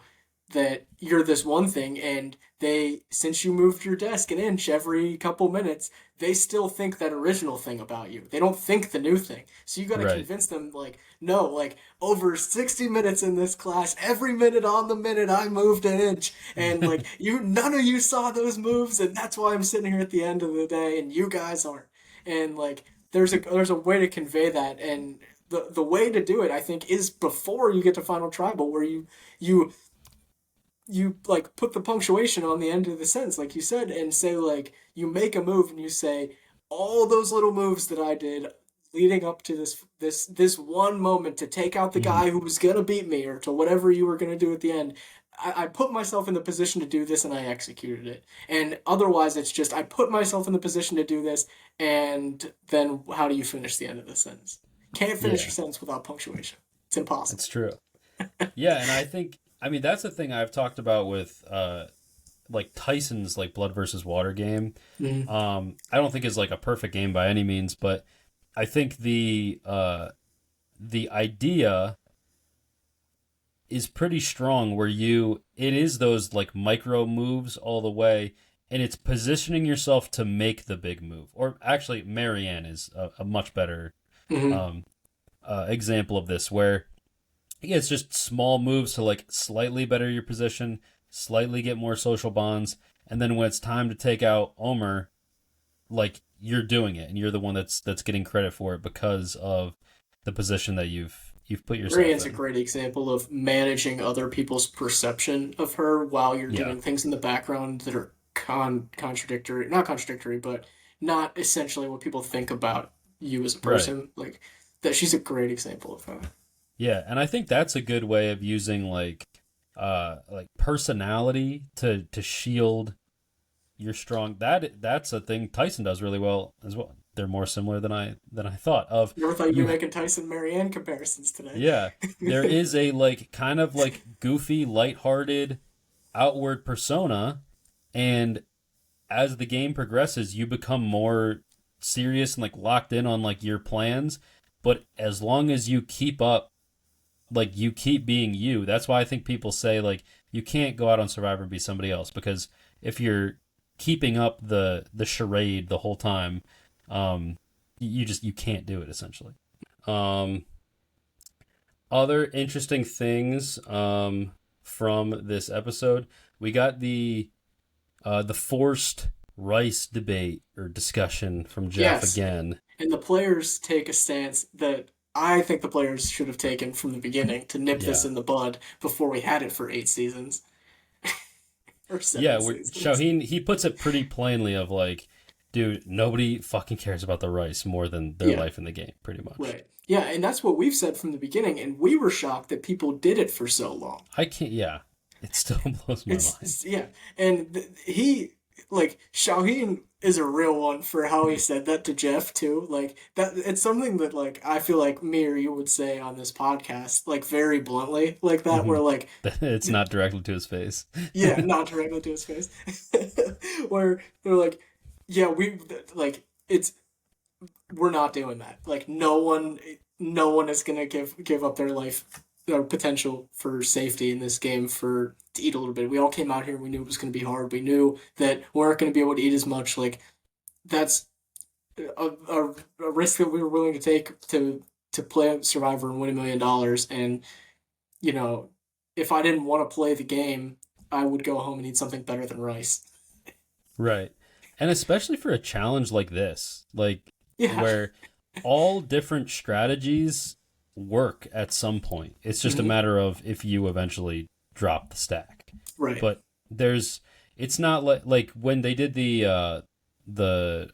that you're this one thing and they since you moved your desk an inch every couple minutes they still think that original thing about you they don't think the new thing so you got to Right. convince them like no like over 60 minutes in this class every minute on the minute I moved an inch and like you none of you saw those moves and that's why I'm sitting here at the end of the day and you guys aren't and like there's a way to convey that and the way to do it, I think, is before you get to Final Tribal, where you you like put the punctuation on the end of the sentence, like you said, and say like you make a move and you say all those little moves that I did leading up to this one moment to take out the Mhm. guy who was gonna beat me or to whatever you were gonna do at the end. I put myself in the position to do this and I executed it. And otherwise, it's just I put myself in the position to do this, and then how do you finish the end of the sentence? Can't finish your Yeah, sentence without punctuation. It's impossible. it's true. Yeah, and I mean, that's the thing I've talked about with like Tyson's like Blood versus Water game. Mm-hmm. I don't think is like a perfect game by any means, but I think the idea is pretty strong where it is those like micro moves all the way, and it's positioning yourself to make the big move. Or actually, Marianne is a much better Mm-hmm. um, example of this, where yeah, it's just small moves to like slightly better your position, slightly get more social bonds, and then when it's time to take out Omer, like you're doing it, and you're the one that's getting credit for it because of the position that you've put yourself Brienne's a in. great example of managing other people's perception of her while you're Yeah, doing things in the background that are contradictory, not contradictory, but not essentially what people think about you as a right. person. Like that, she's a great example of that. Yeah, and I think that's a good way of using like personality to shield your strong that's a thing Tyson does really well as well. They're more similar than I thought of Never thought you'd be you making Tyson Marianne comparisons today. yeah, there is a like kind of like goofy, lighthearted, outward persona, and as the game progresses, you become more serious and like locked in on like your plans. But as long as you keep up, like you keep being you, that's why I think people say like you can't go out on Survivor and be somebody else because if you're keeping up the charade the whole time, you can't do it essentially. Um, Other interesting things from this episode, we got the forced rice debate or discussion from Jeff Yes, again. and the players take a stance that I think the players should have taken from the beginning to nip this Yeah. in the bud before we had it for 8 seasons or Yeah, seven where seasons. Shaheen he puts it pretty plainly of like, dude, nobody fucking cares about the rice more than their Yeah, life in the game, pretty much. right. Yeah, and that's what we've said from the beginning, and we were shocked that people did it for so long. I can't yeah. It still blows my mind. Yeah, and he like Shaheen is a real one for how he said that to Jeff too. Like that, it's something that like I feel like me or you would say on this podcast, like very bluntly, like that. Hmm. Where like, It's not directly to his face. yeah, not directly to his face, where they're like, yeah, we like it's we're not doing that. Like no one is gonna give up their life or potential for safety in this game for to eat a little bit. We all came out here. We knew it was gonna be hard. We knew that we weren't gonna be able to eat as much. Like that's a risk that we were willing to take to play Survivor and win $1 million. And you know, if I didn't want to play the game, I would go home and eat something better than rice. Right. And especially for a challenge like this, like Yeah. where all different strategies work at some point. It's just a Hmm. matter of if you eventually drop the stack. Right. But there's it's not like when they did the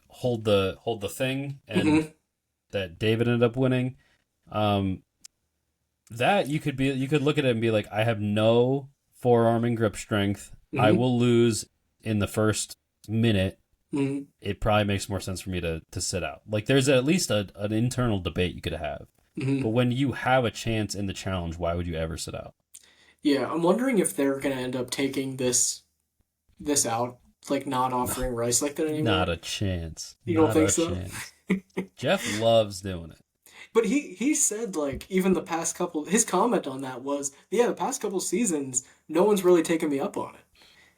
hold the thing and Hmm. that David ended up winning. Um that you could look at it and be like I have no forearm and grip strength. I Hmm. will lose in the first minute. Hmm. It probably makes more sense for me to sit out. Like there's at least an internal debate you could have. Hmm. But when you have a chance in the challenge, why would you ever sit out? Yeah, I'm wondering if they're gonna end up taking this out, like not offering rice like that Not anymore. a chance. You don't Not think a so? chance. Jeff loves doing it. But he said like even the past couple his comment on that was, yeah, the past couple seasons no one's really taken me up on it.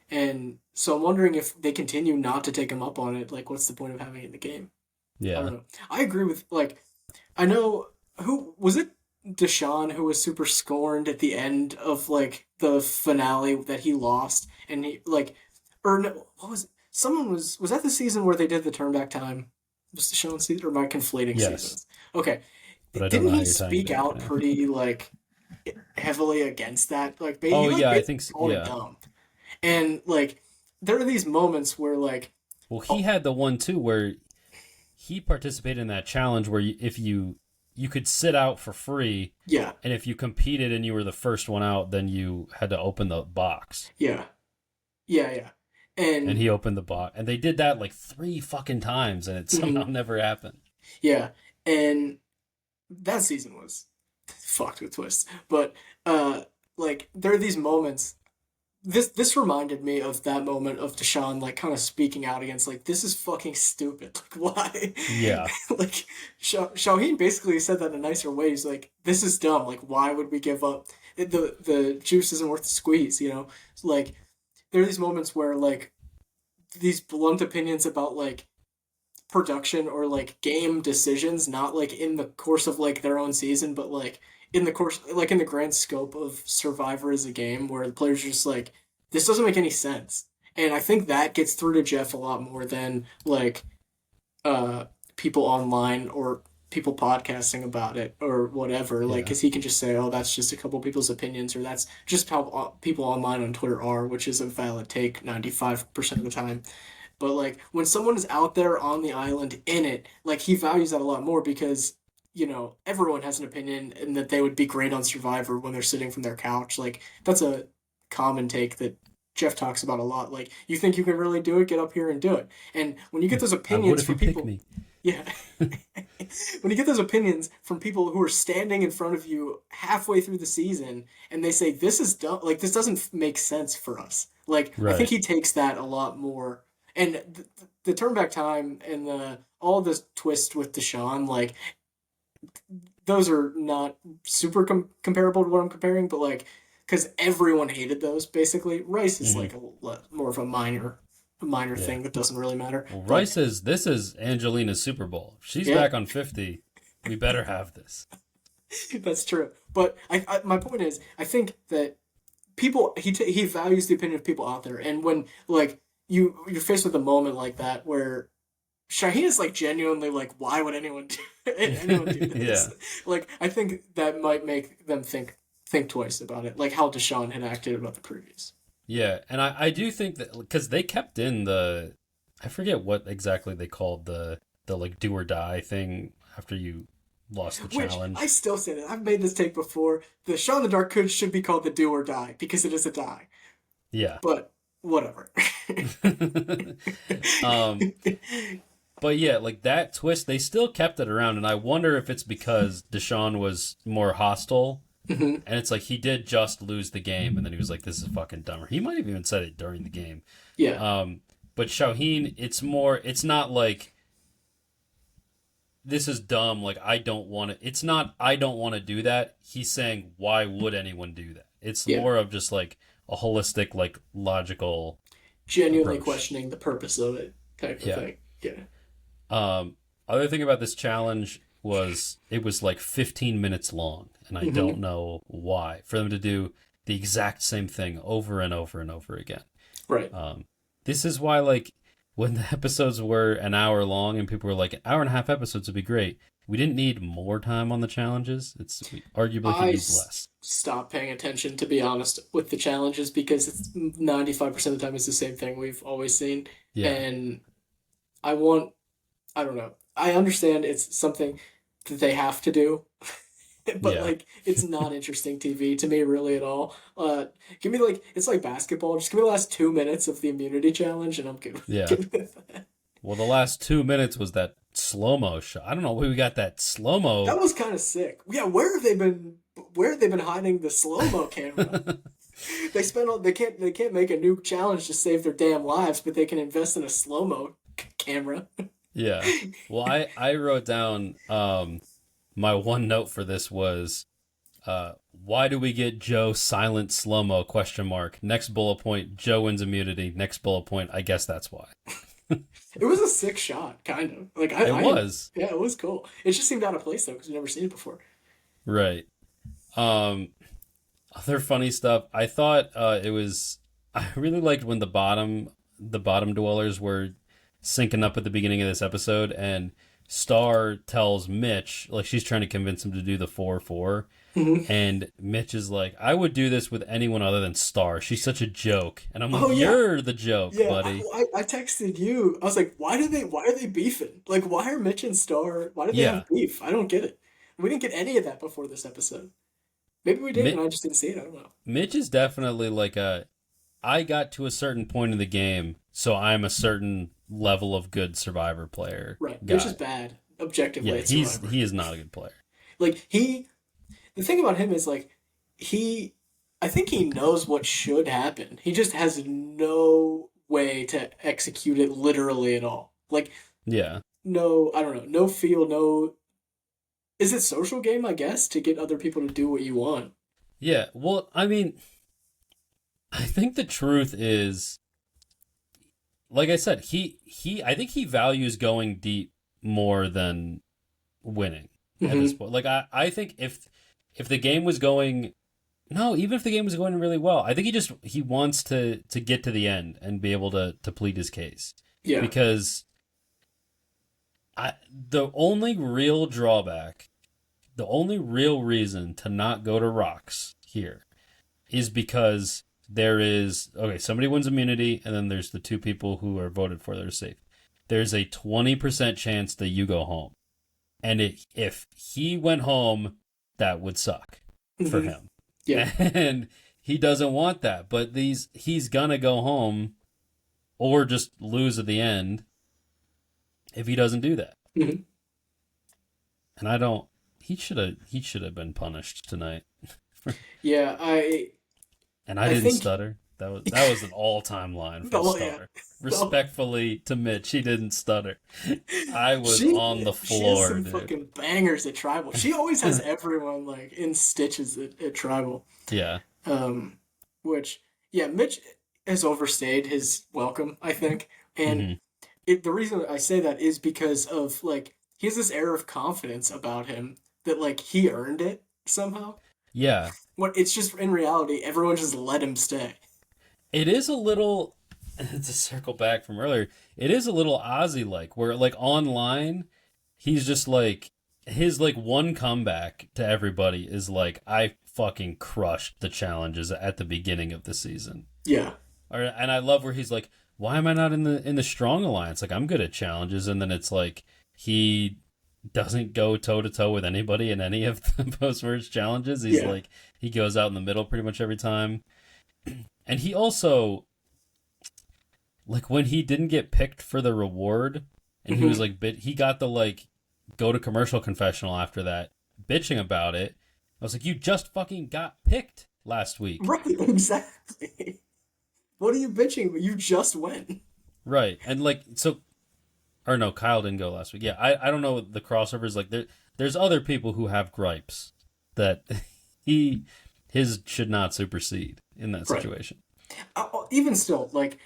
And so I'm wondering if they continue not to take him up on it, like what's the point of having it in the game? I don't Yeah. know. I agree with like I know who was it Deshaun who was super scorned at the end of like the finale that he lost and he like or no, what was it? Someone was that the season where they did the turn back time? Was Deshaun season or am I conflating Yes. seasons? Okay. But I don't Didn't know how he you're tying it speak in right out now. pretty like heavily against that? Like he Oh like yeah, I basically think called it yeah. dumb. And like there are these moments where like Well, he oh had the one too where he participated in that challenge where if you could sit out for free, yeah, and if you competed and you were the first one out, then you had to open the box. yeah, yeah. And And he opened the box, and they did that like three fucking times, and it somehow mhm, never happened. yeah. And that season was fucked with twists. But uh, like there are these moments. This reminded me of that moment of Deshaun like kind of speaking out against like this is fucking stupid. Like why? Yeah, Like Shaheen basically said that in a nicer way. He's like this is dumb. Like why would we give up? The juice isn't worth the squeeze. You know, like there are these moments where like these blunt opinions about like production or like game decisions, not like in the course of like their own season, but like in the course, like in the grand scope of Survivor as a game, where the players are just like, this doesn't make any sense. And I think that gets through to Jeff a lot more than like uh people online or people podcasting about it or whatever. Like, yeah, because he can just say, oh, that's just a couple people's opinions, or that's just how people online on Twitter are, which is a valid take 95% of the time. But like when someone is out there on the island in it, like he values that a lot more because everyone has an opinion and that they would be great on Survivor when they're sitting from their couch. Like that's a common take that Jeff talks about a lot. Like you think you can really do it, get up here and do it. And when you get those I would opinions if from you pick people, me. yeah, when you get those opinions from people who are standing in front of you halfway through the season and they say this is dumb, like this doesn't make sense for us. Like I think Right. he takes that a lot more. And the turn back time and the all this twist with Deshaun, like those are not super comparable to what I'm comparing, but like because everyone hated those basically. Rice is Hmm. like more of a minor Yeah. thing that doesn't really matter. Well, But Rice says this is Angelina's Super Bowl. If she's yeah, back on 50. We better have this. that's true. But my point is, I think that people he values the opinion of people out there, and when like you're faced with a moment like that where Shaheen is like genuinely like, why would anyone do anyone do Yeah. this? Like, I think that might make them think twice about it, like how Deshaun had acted about the previous. Yeah, and I do think that because they kept in the, I forget what exactly they called the like do or die thing after you lost the Which I challenge. still say that I've made this take before. The Shaun of the Dark could should be called the Do or Die because it is a die. Yeah. But whatever. um, but yeah, like that twist, they still kept it around, and I wonder if it's because Deshaun was more hostile, Mhm. and it's like he did just lose the game, and then he was like, "This is fucking dumber." He might have even said it during the game. Yeah. Um, but Shaheen, it's not like this is dumb. Like I don't want to. It's not I don't want to do that. He's saying why would anyone do that? It's Yeah. more of just like a holistic, like logical Genuinely approach. questioning the purpose of it type of Yeah. thing. Yeah. Other thing about this challenge was it was like 15 minutes long, and I don't Hmm. know why. For them to do the exact same thing over and over and over again. Right. Um, this is why, like, when the episodes were an hour long and people were like, an hour and a half episodes would be great. We didn't need more time on the challenges. We arguably could use less. Stopped paying attention, to be honest, with the challenges because it's 95% of the time it's the same thing we've always seen. Yeah, And I want, I don't know. I understand it's something that they have to do, but yeah, like it's not interesting TV to me really at all. Give me like it's like basketball. Just give me the last 2 minutes of the immunity challenge, and I'm good. yeah. Good with that. Well, the last 2 minutes was that slow mo shot. I don't know where we got that slow mo. That was kind of sick. Yeah, where have they been? Where have they been hiding the slow mo camera? They spend all they can't make a new challenge to save their damn lives, but they can invest in a slow mo camera. Yeah. Well, I wrote down my one note for this was why do we get Joe silent slow mo question mark? Next bullet point, Joe wins immunity. Next bullet point, I guess that's why. It was a sick shot, kind of. Like It was. yeah, it was cool. It just seemed out of place though because we've never seen it before. Right. Um Other funny stuff. I thought it was I really liked when the bottom dwellers were syncing up at the beginning of this episode and Star tells Mitch like she's trying to convince him to do the 4-4. Hmm. And Mitch is like, I would do this with anyone other than Star. She's such a joke. And I'm like, Oh yeah, you're the joke, yeah. buddy. I texted you. I was like, why are they beefing? Like, why are Mitch and Star? Why do they Yeah. have beef? I don't get it. We didn't get any of that before this episode. Maybe we did, and Mi- I just didn't see it. I don't know. Mitch is definitely like I got to a certain point in the game, so I'm a certain level of good survivor player Right. Mitch is guy. bad objectively Yeah, at Survivor. he is not a good player. Like the thing about him is like he, I think he knows what should happen. He just has no way to execute it literally at all. Like Yeah. no, I don't know, no feel, no. Is it social game? I guess to get other people to do what you want. Yeah. Well, I mean, I think the truth is, like I said, I think he values going deep more than winning at this Hmm. point. Like I think if the game was going no, even if the game was going really well, I think he wants to get to the end and be able to plead his case. Yeah. Because the only real drawback, the only real reason to not go to rocks here is because there is okay, somebody wins immunity and then there's the two people who are voted for that are safe. There's a 20% chance that you go home. And if he went home, that would suck for Hmm. him. Yeah. And he doesn't want that. But he's gonna go home or just lose at the end if he doesn't do that. Hmm. And I don't. He should have been punished tonight. Yeah. And I I didn't think. stutter. That was an all time line for No. Yeah. stutter. No. Respectfully to Mitch, he didn't stutter. I was on She the she has floor, some dude. fucking bangers at Tribal. She always has everyone like in stitches at Tribal. Yeah. Um, which yeah, Mitch has overstayed his welcome, I think, and Hmm. the reason I say that is because of like he has this air of confidence about him that like he earned it somehow. Yeah. What it's just in reality, everyone just let him stay. It is a little to circle back from earlier, it is a little Ozzy like where like online he's just like his like one comeback to everybody is like I fucking crushed the challenges at the beginning of the season. Yeah, And I love where he's like, why am I not in the strong alliance? Like I'm good at challenges, and then it's like he doesn't go toe to toe with anybody in any of the post merge challenges. He's yeah. like he goes out in the middle pretty much every time. And he also like when he didn't get picked for the reward and he was Hmm. like he got the like go to commercial confessional after that bitching about it. I was like, you just fucking got picked last week. Right, exactly. What are you bitching about? You just went. Right. And like so or no, Kyle didn't go last week. Yeah, I don't know the crossovers like there's other people who have gripes that he his should not supersede in that Right. situation. Even still, like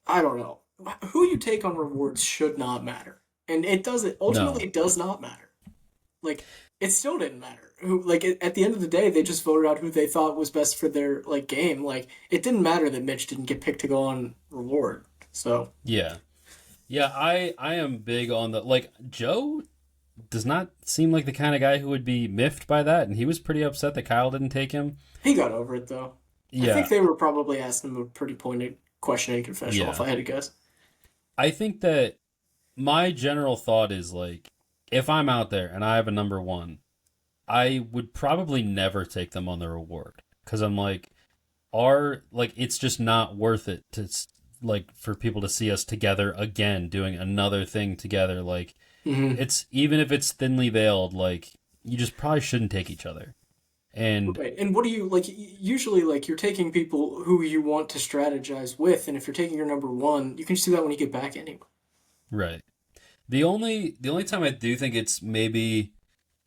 I don't know. Who you take on rewards should not matter. And it doesn't, ultimately, No. it does not matter. Like, it still didn't matter. Who, like, at the end of the day, they just voted out who they thought was best for their, like, game. Like, it didn't matter that Mitch didn't get picked to go on reward. So, Yeah. Yeah, I am big on the like Joe does not seem like the kind of guy who would be miffed by that, and he was pretty upset that Kyle didn't take him. he got over it, though. I think Yeah, they were probably asking him a pretty pointed question and confessional, if yeah. I had to guess. I think that my general thought is like, if I'm out there and I have a number one, I would probably never take them on the reward because I'm like, it's just not worth it to like for people to see us together again doing another thing together. Like Hmm. it's even if it's thinly veiled, like you just probably shouldn't take each other. And Right. And what do you like? Usually, like you're taking people who you want to strategize with, and if you're taking your number one, you can just do that when you get back anyway. right. The only time I do think it's maybe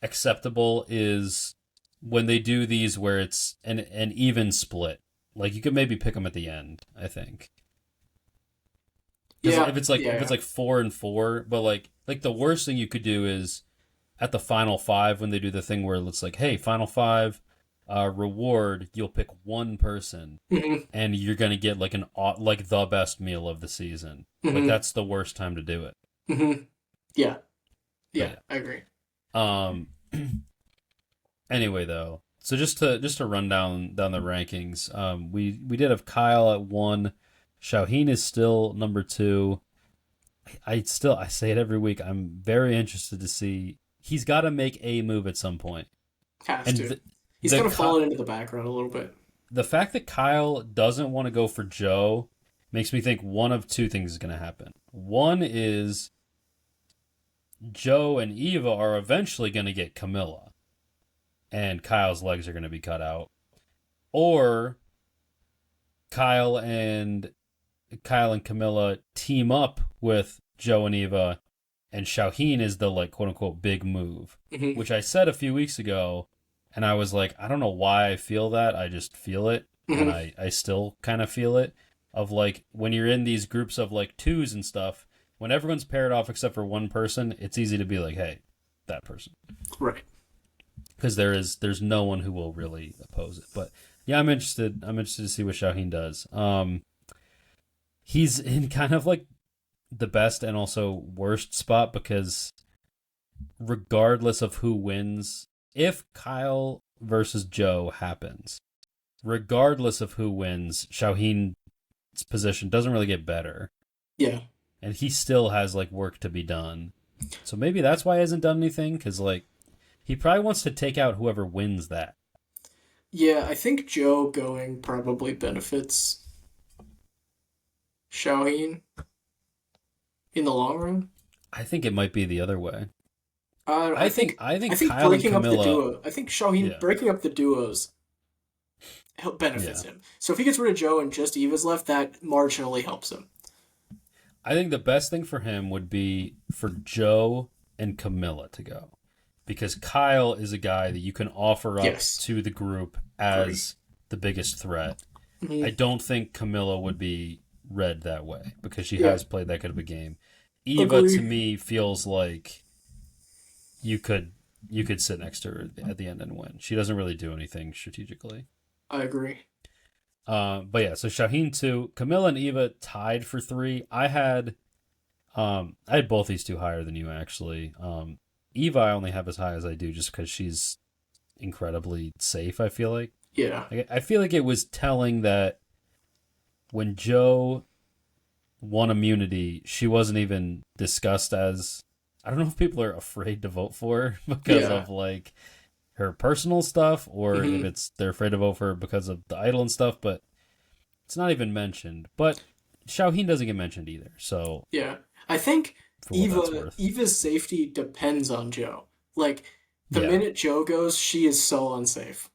acceptable is when they do these where it's an even split. Like you could maybe pick them at the end. I think because Yeah, if it's like yeah, if it's yeah. like 4 and 4, but like the worst thing you could do is at the final five when they do the thing where it's like, hey, final five, reward, you'll pick one person Hmm. and you're gonna get like like the best meal of the season. Like Hmm. that's the worst time to do it. Hmm. Yeah, But yeah, I agree. yeah. Anyway, though, so just to run down the rankings, we did have Kyle at one. Shaheen is still number two. I say it every week. I'm very interested to see. He's got to make a move at some point, Has and to. He's the kind of fallen into the background a little bit. the fact that Kyle doesn't want to go for Joe makes me think one of two things is going to happen. One is Joe and Eva are eventually going to get Camilla, and Kyle's legs are going to be cut out, or Kyle and Camilla team up with Joe and Eva, and Shaheen is the like quote unquote big move, Mm-hmm. which I said a few weeks ago, and I was like, I don't know why I feel that, I just feel it, and Mm-hmm. I still kind of feel it. Of like when you're in these groups of like twos and stuff, when everyone's paired off except for one person, it's easy to be like, hey, that person, Right. because there's no one who will really oppose it. But yeah, I'm interested. I'm interested to see what Shaheen does. He's in kind of like the best and also worst spot because regardless of who wins, if Kyle versus Joe happens, regardless of who wins, Shaheen's position doesn't really get better. Yeah. And he still has like work to be done. So maybe that's why he hasn't done anything, because like he probably wants to take out whoever wins that. Yeah, I think Joe going probably benefits Shaheen in the long run. I think it might be the other way. I think I I think think Kyle and breaking up the Camilla. duo. I think Shaheen Yeah, breaking up the duos benefits yeah. him. So if he gets rid of Joe and just Eva's left, that marginally helps him. I think the best thing for him would be for Joe and Camilla to go, because Kyle is a guy that you can offer up Yes. to the group Agree. as the biggest threat. I Mhm. don't think Camilla would be read that way because she Yeah. has played that good of a game. Eva to Agree. me feels like you could sit next to her at the end and win. She doesn't really do anything strategically. I agree. But yeah, so Shaheen 2, Camilla and Eva tied for 3. I had both these two higher than you actually. Eva I only have as high as I do just because she's incredibly safe. I feel like. Yeah. I feel like it was telling that when Joe won immunity, she wasn't even discussed as. I don't know if people are afraid to vote for her because Yeah. of like her personal stuff, or if Hmm. it's they're afraid to vote for her because of the idol and stuff. But it's not even mentioned. But Shaheen doesn't get mentioned either. So Yeah. I think for what that's worth, Eva's safety depends on Joe. Like the yeah, minute Joe goes, she is so unsafe.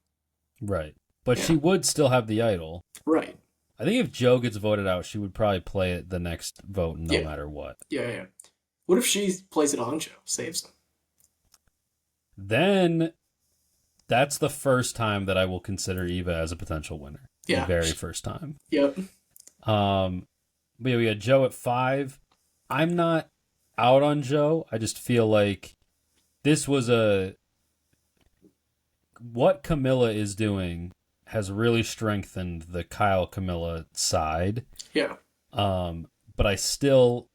right. But Yeah. she would still have the idol. Right. I think if Joe gets voted out, she would probably play it the next vote no Yeah. matter what. Yeah. Yeah. What if she plays it on Joe, saves him? Then that's the first time that I will consider Eva as a potential winner. The Yeah. very first time. Yep. Um, but yeah, we had Joe at 5. I'm not out on Joe. I just feel like this was what Camilla is doing has really strengthened the Kyle Camilla side. Yeah. But I still,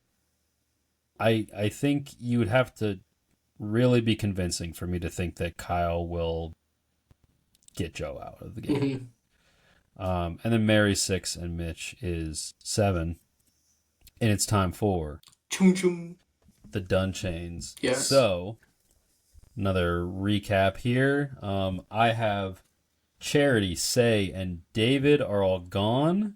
I think you would have to really be convincing for me to think that Kyle will get Joe out of the game. Hmm. And then Mary 6 and Mitch is 7. And it's time for Chung chung. the Dun Chains. Yes. So, another recap here. I have Charity, Say, and David are all gone.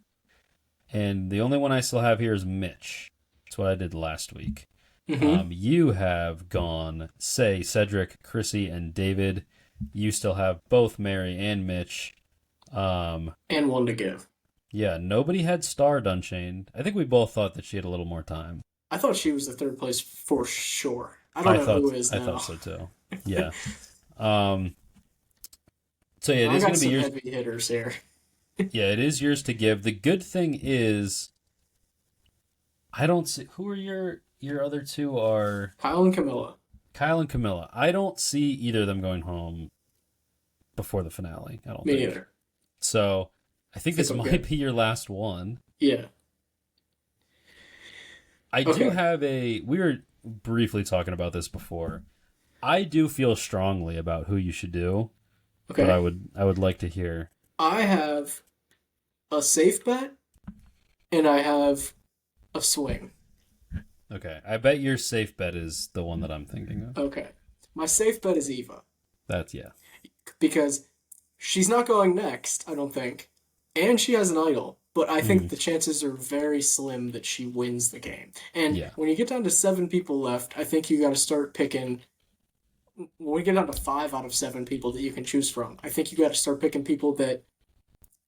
And the only one I still have here is Mitch. That's what I did last week. Hmm. You have gone, Say, Cedric, Chrissy, and David. You still have both Mary and Mitch. And one to give. Yeah, nobody had Star Dunchained. I think we both thought that she had a little more time. I thought she was the third place for sure. I don't know who is I now. thought so too. Yeah. Um. So yeah, it I is got going to be some yours. heavy hitters here. Yeah, it is yours to give. The good thing is, I don't see who are your other two are Kyle and Camilla. Kyle and Camilla. I don't see either of them going home before the finale. I don't Me think. neither. So I think this I'm might good. be your last one. Yeah. I do Okay. have a. We were briefly talking about this before. I do feel strongly about who you should do, but Okay. I would like to hear. I have a safe bet and I have a swing. Okay, I bet your safe bet is the one that I'm thinking of. Okay. My safe bet is Eva That's yeah. because she's not going next, I don't think. And she has an idol. but I think Mm, the chances are very slim that she wins the game. And yeah. when you get down to 7 people left, I think you got to start picking. When we get down to 5 out of 7 people that you can choose from, I think you got to start picking people that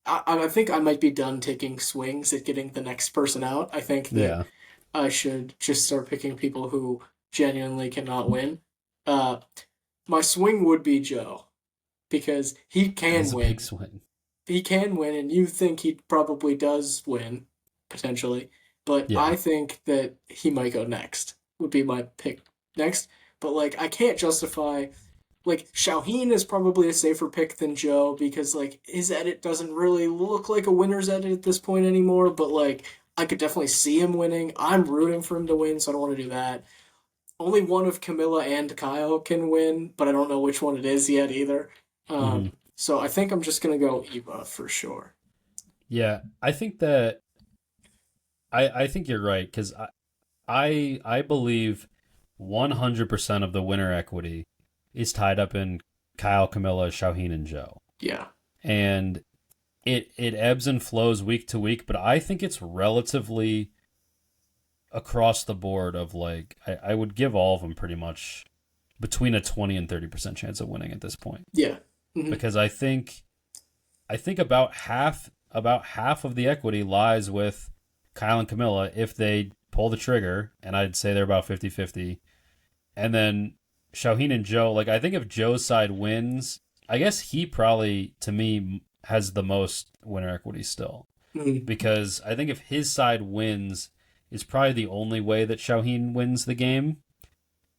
I think I might be done taking swings at getting the next person out. I think that Yeah. I should just start picking people who genuinely cannot win. Uh, my swing would be Joe because he That can is a big win. swing. He can win, and you think he probably does win potentially. But Yeah. I think that he might go next. Would be my pick next. But like, I can't justify like Shaheen is probably a safer pick than Joe because like his edit doesn't really look like a winner's edit at this point anymore. But like, I could definitely see him winning. I'm rooting for him to win, so I don't want to do that. Only one of Camilla and Kyle can win, but I don't know which one it is yet either. Hmm. So I think I'm just gonna go Eva for sure. Yeah. I think that I think you're right because I believe 100% of the winner equity is tied up in Kyle, Camilla, Shaheen, and Joe. Yeah. And it ebbs and flows week to week, but I think it's relatively across the board of like I would give all of them pretty much between a 20 and 30% chance of winning at this point. Yeah. Hmm. Because I think about half of the equity lies with Kyle and Camilla if they pull the trigger, and I'd say they're about 50-50. And then Shaheen and Joe, like I think if Joe's side wins, I guess he probably to me has the most winner equity still. Hmm. Because I think if his side wins, it's probably the only way that Shaheen wins the game.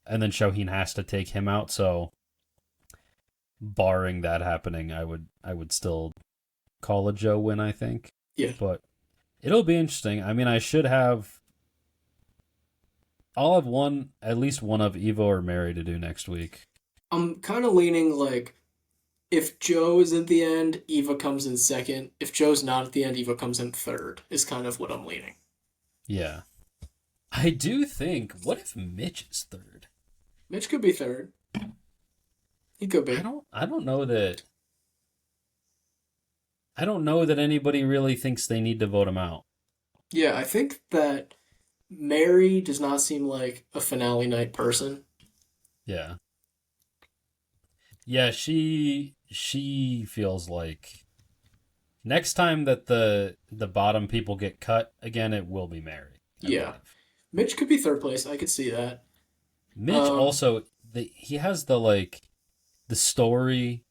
And then Shaheen has to take him out. So barring that happening, I would still call a Joe win, I think. Yeah. But it'll be interesting. I mean, I'll have one, at least one of Evo or Mary to do next week. I'm kind of leaning like if Joe is at the end, Eva comes in second. If Joe's not at the end, Eva comes in third. Is kind of what I'm leaning. Yeah. I do think, what if Mitch is third? Mitch could be third. He could I be. don't I don't know that I don't know that anybody really thinks they need to vote him out. Yeah, I think that Mary does not seem like a finale night person. Yeah. Yeah, she feels like next time that the bottom people get cut again, it will be Mary, I Yeah. believe. Mitch could be third place. I could see that. Mitch Um, also he has the story.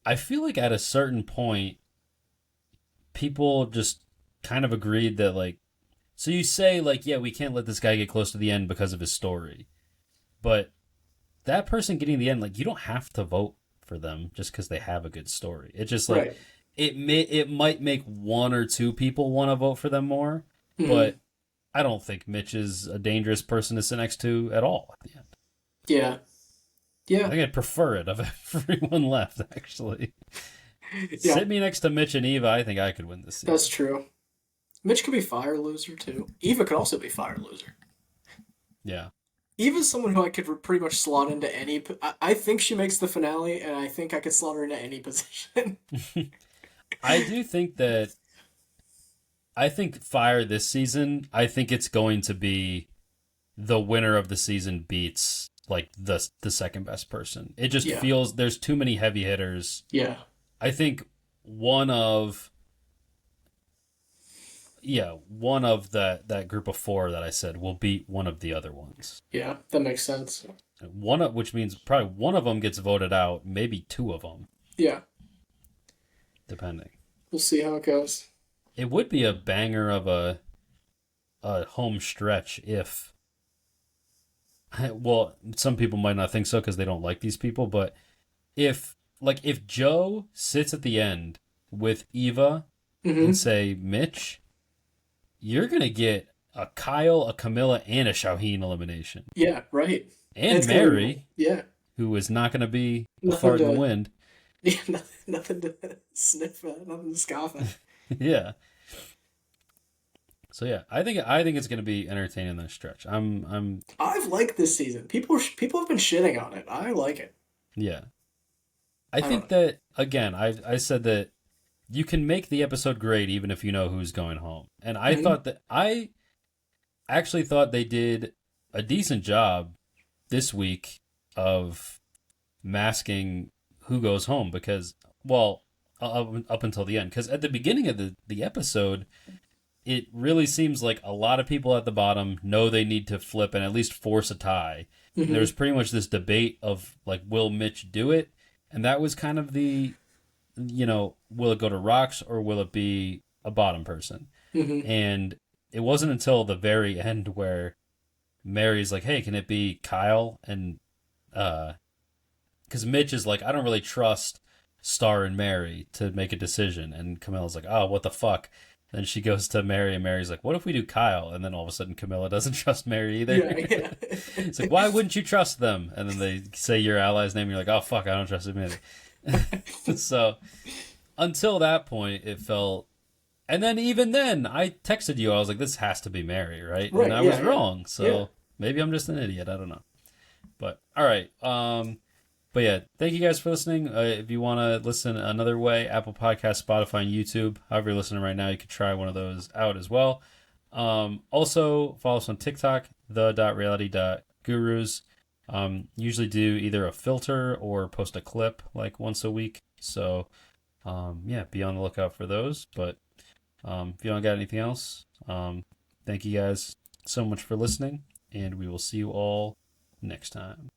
I feel like at a certain point people just kind of agreed that like so you say like yeah, we can't let this guy get close to the end because of his story. But that person getting the end like you don't have to vote for them just cuz they have a good story. It just like right. it might make one or two people want to vote for them more, Hmm. but I don't think Mitch is a dangerous person to sit next to at all at the end. Yeah. I Yeah. think I'd prefer it of everyone left, actually. Yeah. Sit me next to Mitch and Eva. I think I could win this That's season. true. Mitch could be fire loser too. Eva could also be fire loser. Yeah. Eva's someone who I could pretty much slot into any. I think she makes the finale, and I think I could slot her into any position. I do think that. I think Fire this season, I think it's going to be the winner of the season beats like the second best person. It just Yeah. feels there's too many heavy hitters. Yeah. I think one of one of that group of four that I said will beat one of the other ones. Yeah. That makes sense. Which means probably one of them gets voted out, maybe two of them, Yeah. depending. We'll see how it goes. It would be a banger of a home stretch if well, some people might not think so because they don't like these people, but if Joe sits at the end with Eva and Hmm. say Mitch, you're gonna get a Kyle, a Camilla, and a Shaheen elimination. Yeah. Right. And And it's gonna be Mary, yeah. who is not gonna be a Nothing fart in the to wind. yeah. Nothing to sniff at. Nothing to scoff at. Yeah. So yeah, I think it's gonna be entertaining this stretch. I'm I've liked this season. People have been shitting on it. I like it. yeah. I I don't think know. that again, I said that you can make the episode great even if you know who's going home. And Mm-hmm. I actually thought they did a decent job this week of masking who goes home because, well, up until the end. Because at the beginning of the episode, it really seems like a lot of people at the bottom know they need to flip and at least force a tie. And Mm-hmm. there's pretty much this debate of, like, will Mitch do it? And that was kind of will it go to Rocks or will it be a bottom person? Mm-hmm. And it wasn't until the very end where Mary's like, hey, can it be Kyle? And because Mitch is like, I don't really trust Star and Mary to make a decision. And Camilla's like, oh, what the fuck? Then she goes to Mary, and Mary's like, what if we do Kyle? And then all of a sudden, Camilla doesn't trust Mary either. Yeah, yeah. It's like, why wouldn't you trust them? And then they say your ally's name, and you're like, oh, fuck, I don't trust him either. So until that point, it felt. And then even then, I texted you. I was like, this has to be Mary, right? And Right, I yeah, was yeah. wrong. Yeah. So maybe I'm just an idiot. I don't know. But all right. But yeah, thank you guys for listening. If you want to listen another way, Apple Podcast, Spotify, and YouTube, however you're listening right now, you could try one of those out as well. Also, follow us on TikTok, the.reality.gurus. Usually do either a filter or post a clip like once a week. So, yeah, be on the lookout for those. But if you don't got anything else, thank you guys so much for listening, and we will see you all next time.